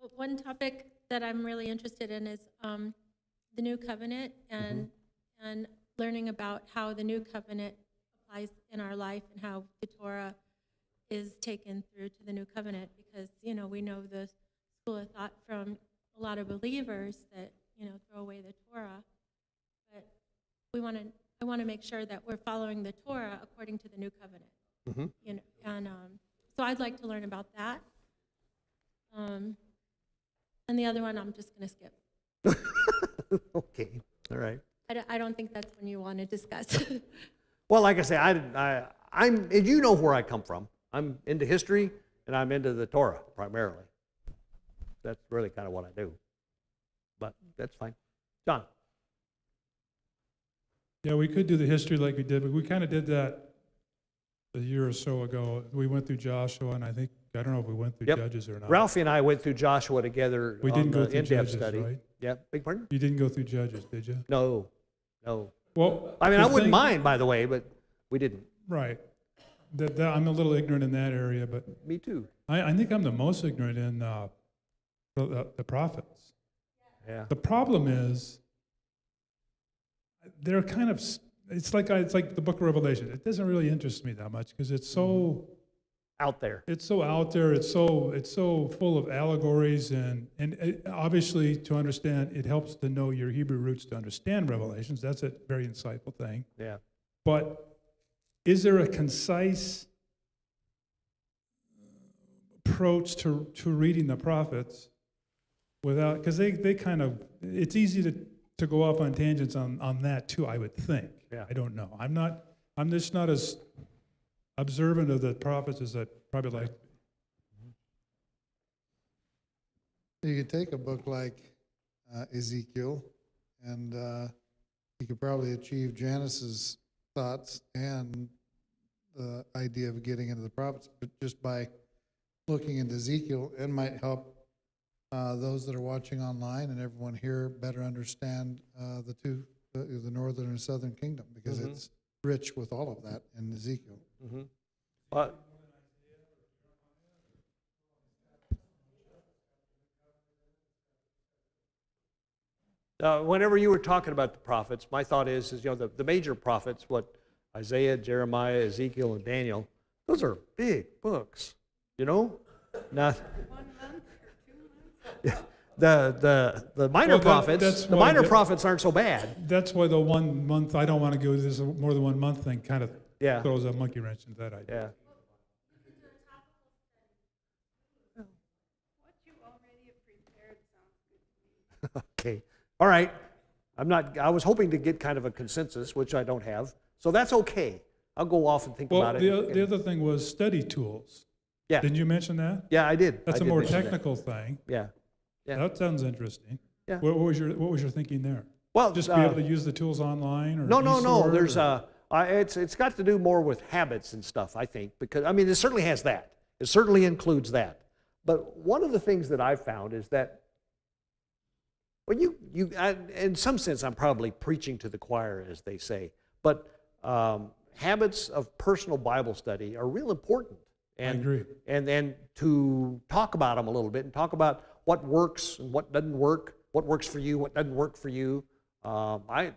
Well, one topic that I'm really interested in is the new covenant and learning about how the new covenant applies in our life and how the Torah is taken through to the new covenant, because we know the school of thought from a lot of believers that throw away the Torah, but I want to make sure that we're following the Torah according to the new covenant. So I'd like to learn about that. And the other one I'm just going to skip. Okay, all right. I don't think that's one you want to discuss. Well, like I say, I'm. You know where I come from. I'm into history, and I'm into the Torah primarily. That's really kind of what I do. But that's fine. John. Yeah, we could do the history like we did, but we kind of did that a year or so ago. We went through Joshua, and I don't know if we went through Yep. Judges or not. Ralphie and I went through Joshua together. We on didn't go the through in-depth Judges, study. right? Yeah, big pardon? You didn't go through Judges, did you? No. Well, I mean, I the wouldn't thing- mind, by the way, but we didn't. Right. I'm a little ignorant in that area, but Me too. I think I'm the most ignorant in the prophets. Yeah. The problem is they're kind of it's like the Book of Revelation. It doesn't really interest me that much because it's so Out there. It's so out there. It's so full of allegories and obviously to understand, it helps to know your Hebrew roots to understand Revelations. That's a very insightful thing. Yeah. But is there a concise approach to reading the prophets without, because they kind of, it's easy to go off on tangents on that too, I would think. Yeah. I don't know. I'm just not as observant of the prophets as I'd probably like. You could take a book like Ezekiel, and you could probably achieve Janice's thoughts and the idea of getting into the prophets, but just by looking into Ezekiel, it might help those that are watching online and everyone here better understand the northern and southern kingdom, because it's rich with all of that in Ezekiel. Mm-hmm. But whenever you were talking about the prophets, my thought is the major prophets, what Isaiah, Jeremiah, Ezekiel, and Daniel, those are big books, Not the minor prophets. The minor prophets aren't so bad. That's why the 1 month, I don't want to go this more than 1 month thing kind of Yeah. throws a monkey wrench into that idea. Yeah. Okay. All right. I was hoping to get kind of a consensus, which I don't have. So that's okay. I'll go off and think Well, about it. the other thing was study tools. Yeah. Didn't you mention that? Yeah, I did. That's I a did more mention that. technical thing. Yeah. Yeah. That sounds interesting. Yeah. What was your thinking there? Well, Just be able to use the tools online, or No. eSword, There's or- it's got to do more with habits and stuff, I think, because it certainly has that. It certainly includes that. But one of the things that I've found is that when in some sense, I'm probably preaching to the choir, as they say, but habits of personal Bible study are real important. And, I agree. And to talk about them a little bit and talk about what works and what doesn't work, what works for you, what doesn't work for you. I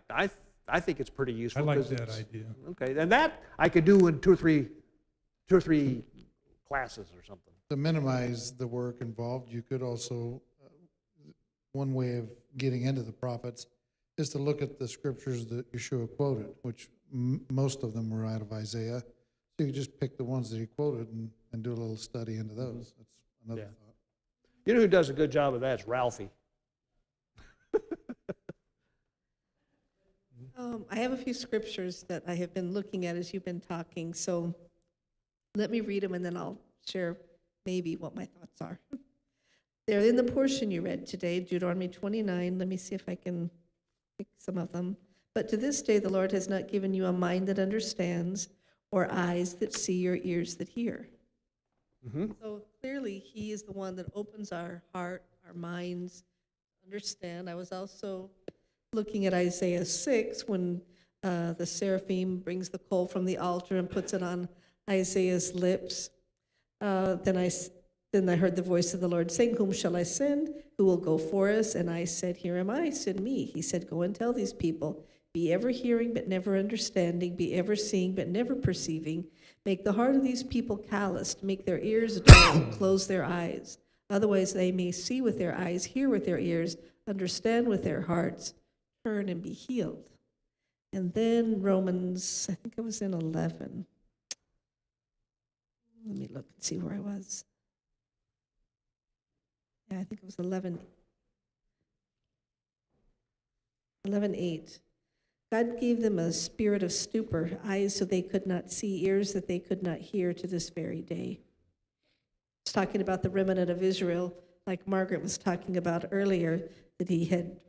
think it's pretty useful. I like 'cause that it's- idea. Okay, and that I could do in two or three classes or something. To minimize the work involved, you could also, one way of getting into the prophets is to look at the scriptures that Yeshua quoted, which most of them were out of Isaiah. So you just pick the ones that he quoted and do a little study into those. That's another Yeah. thought. You know who does a good job of that? Is Ralphie. I have a few scriptures that I have been looking at as you've been talking, so let me read them and then I'll share maybe what my thoughts are. They're in the portion you read today, Deuteronomy 29. Let me see if I can pick some of them. But to this day the Lord has not given you a mind that understands, or eyes that see, or ears that hear. Mm-hmm. So clearly, he is the one that opens our heart, our minds, understand. I was also looking at Isaiah 6 when the seraphim brings the coal from the altar and puts it on Isaiah's lips. Then I heard the voice of the Lord saying, "Whom shall I send? Who will go for us?" And I said, "Here am I, send me." He said, "Go and tell these people, be ever hearing but never understanding, be ever seeing but never perceiving. Make the heart of these people calloused, make their ears dull, close their eyes. Otherwise they may see with their eyes, hear with their ears, understand with their hearts, turn and be healed." And then Romans, I think it was in 11. Let me look and see where I was. Yeah, I think it was 11:8. God gave them a spirit of stupor, eyes so they could not see, ears that they could not hear to this very day. It's talking about the remnant of Israel, like Margaret was talking about earlier, that he had,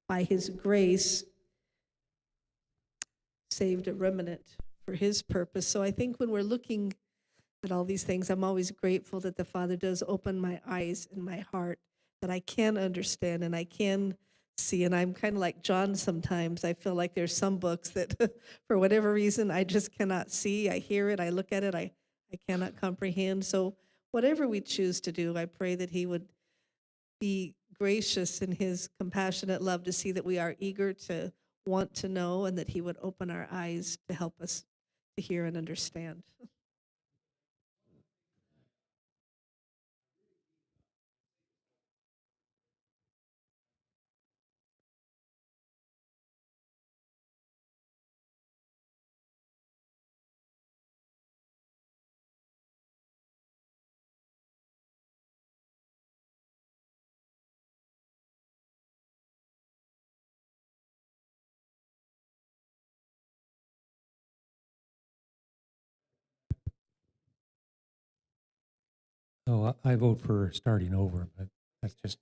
by his grace, saved a remnant for his purpose. So I think when we're looking at all these things, I'm always grateful that the Father does open my eyes and my heart, that I can understand and I can see. And I'm kind of like John sometimes. I feel like there's some books that, for whatever reason, I just cannot see. I hear it, I look at it, I cannot comprehend. So whatever we choose to do, I pray that he would be gracious in his compassionate love to see that we are eager to want to know, and that he would open our eyes to help us to hear and understand. Oh, I vote for starting over, but that's just.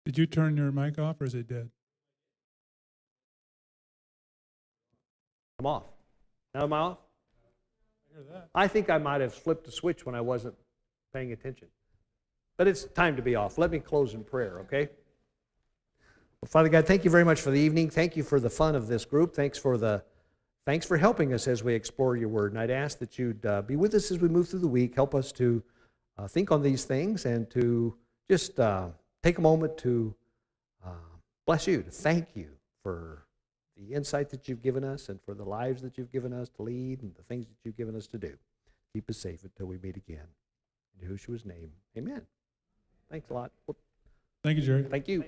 Did you turn your mic off or is it dead? I'm off. Now am I off? I hear that. I think I might have flipped the switch when I wasn't paying attention. But it's time to be off. Let me close in prayer, okay? Well, Father God, thank you very much for the evening. Thank you for the fun of this group. Thanks for helping us as we explore your word. And I'd ask that you'd be with us as we move through the week. Help us to think on these things and to just take a moment to bless you, to thank you for the insight that you've given us and for the lives that you've given us to lead and the things that you've given us to do. Keep us safe until we meet again. In Yahushua's name, amen. Thanks a lot. Thank you, Jerry. Thank you.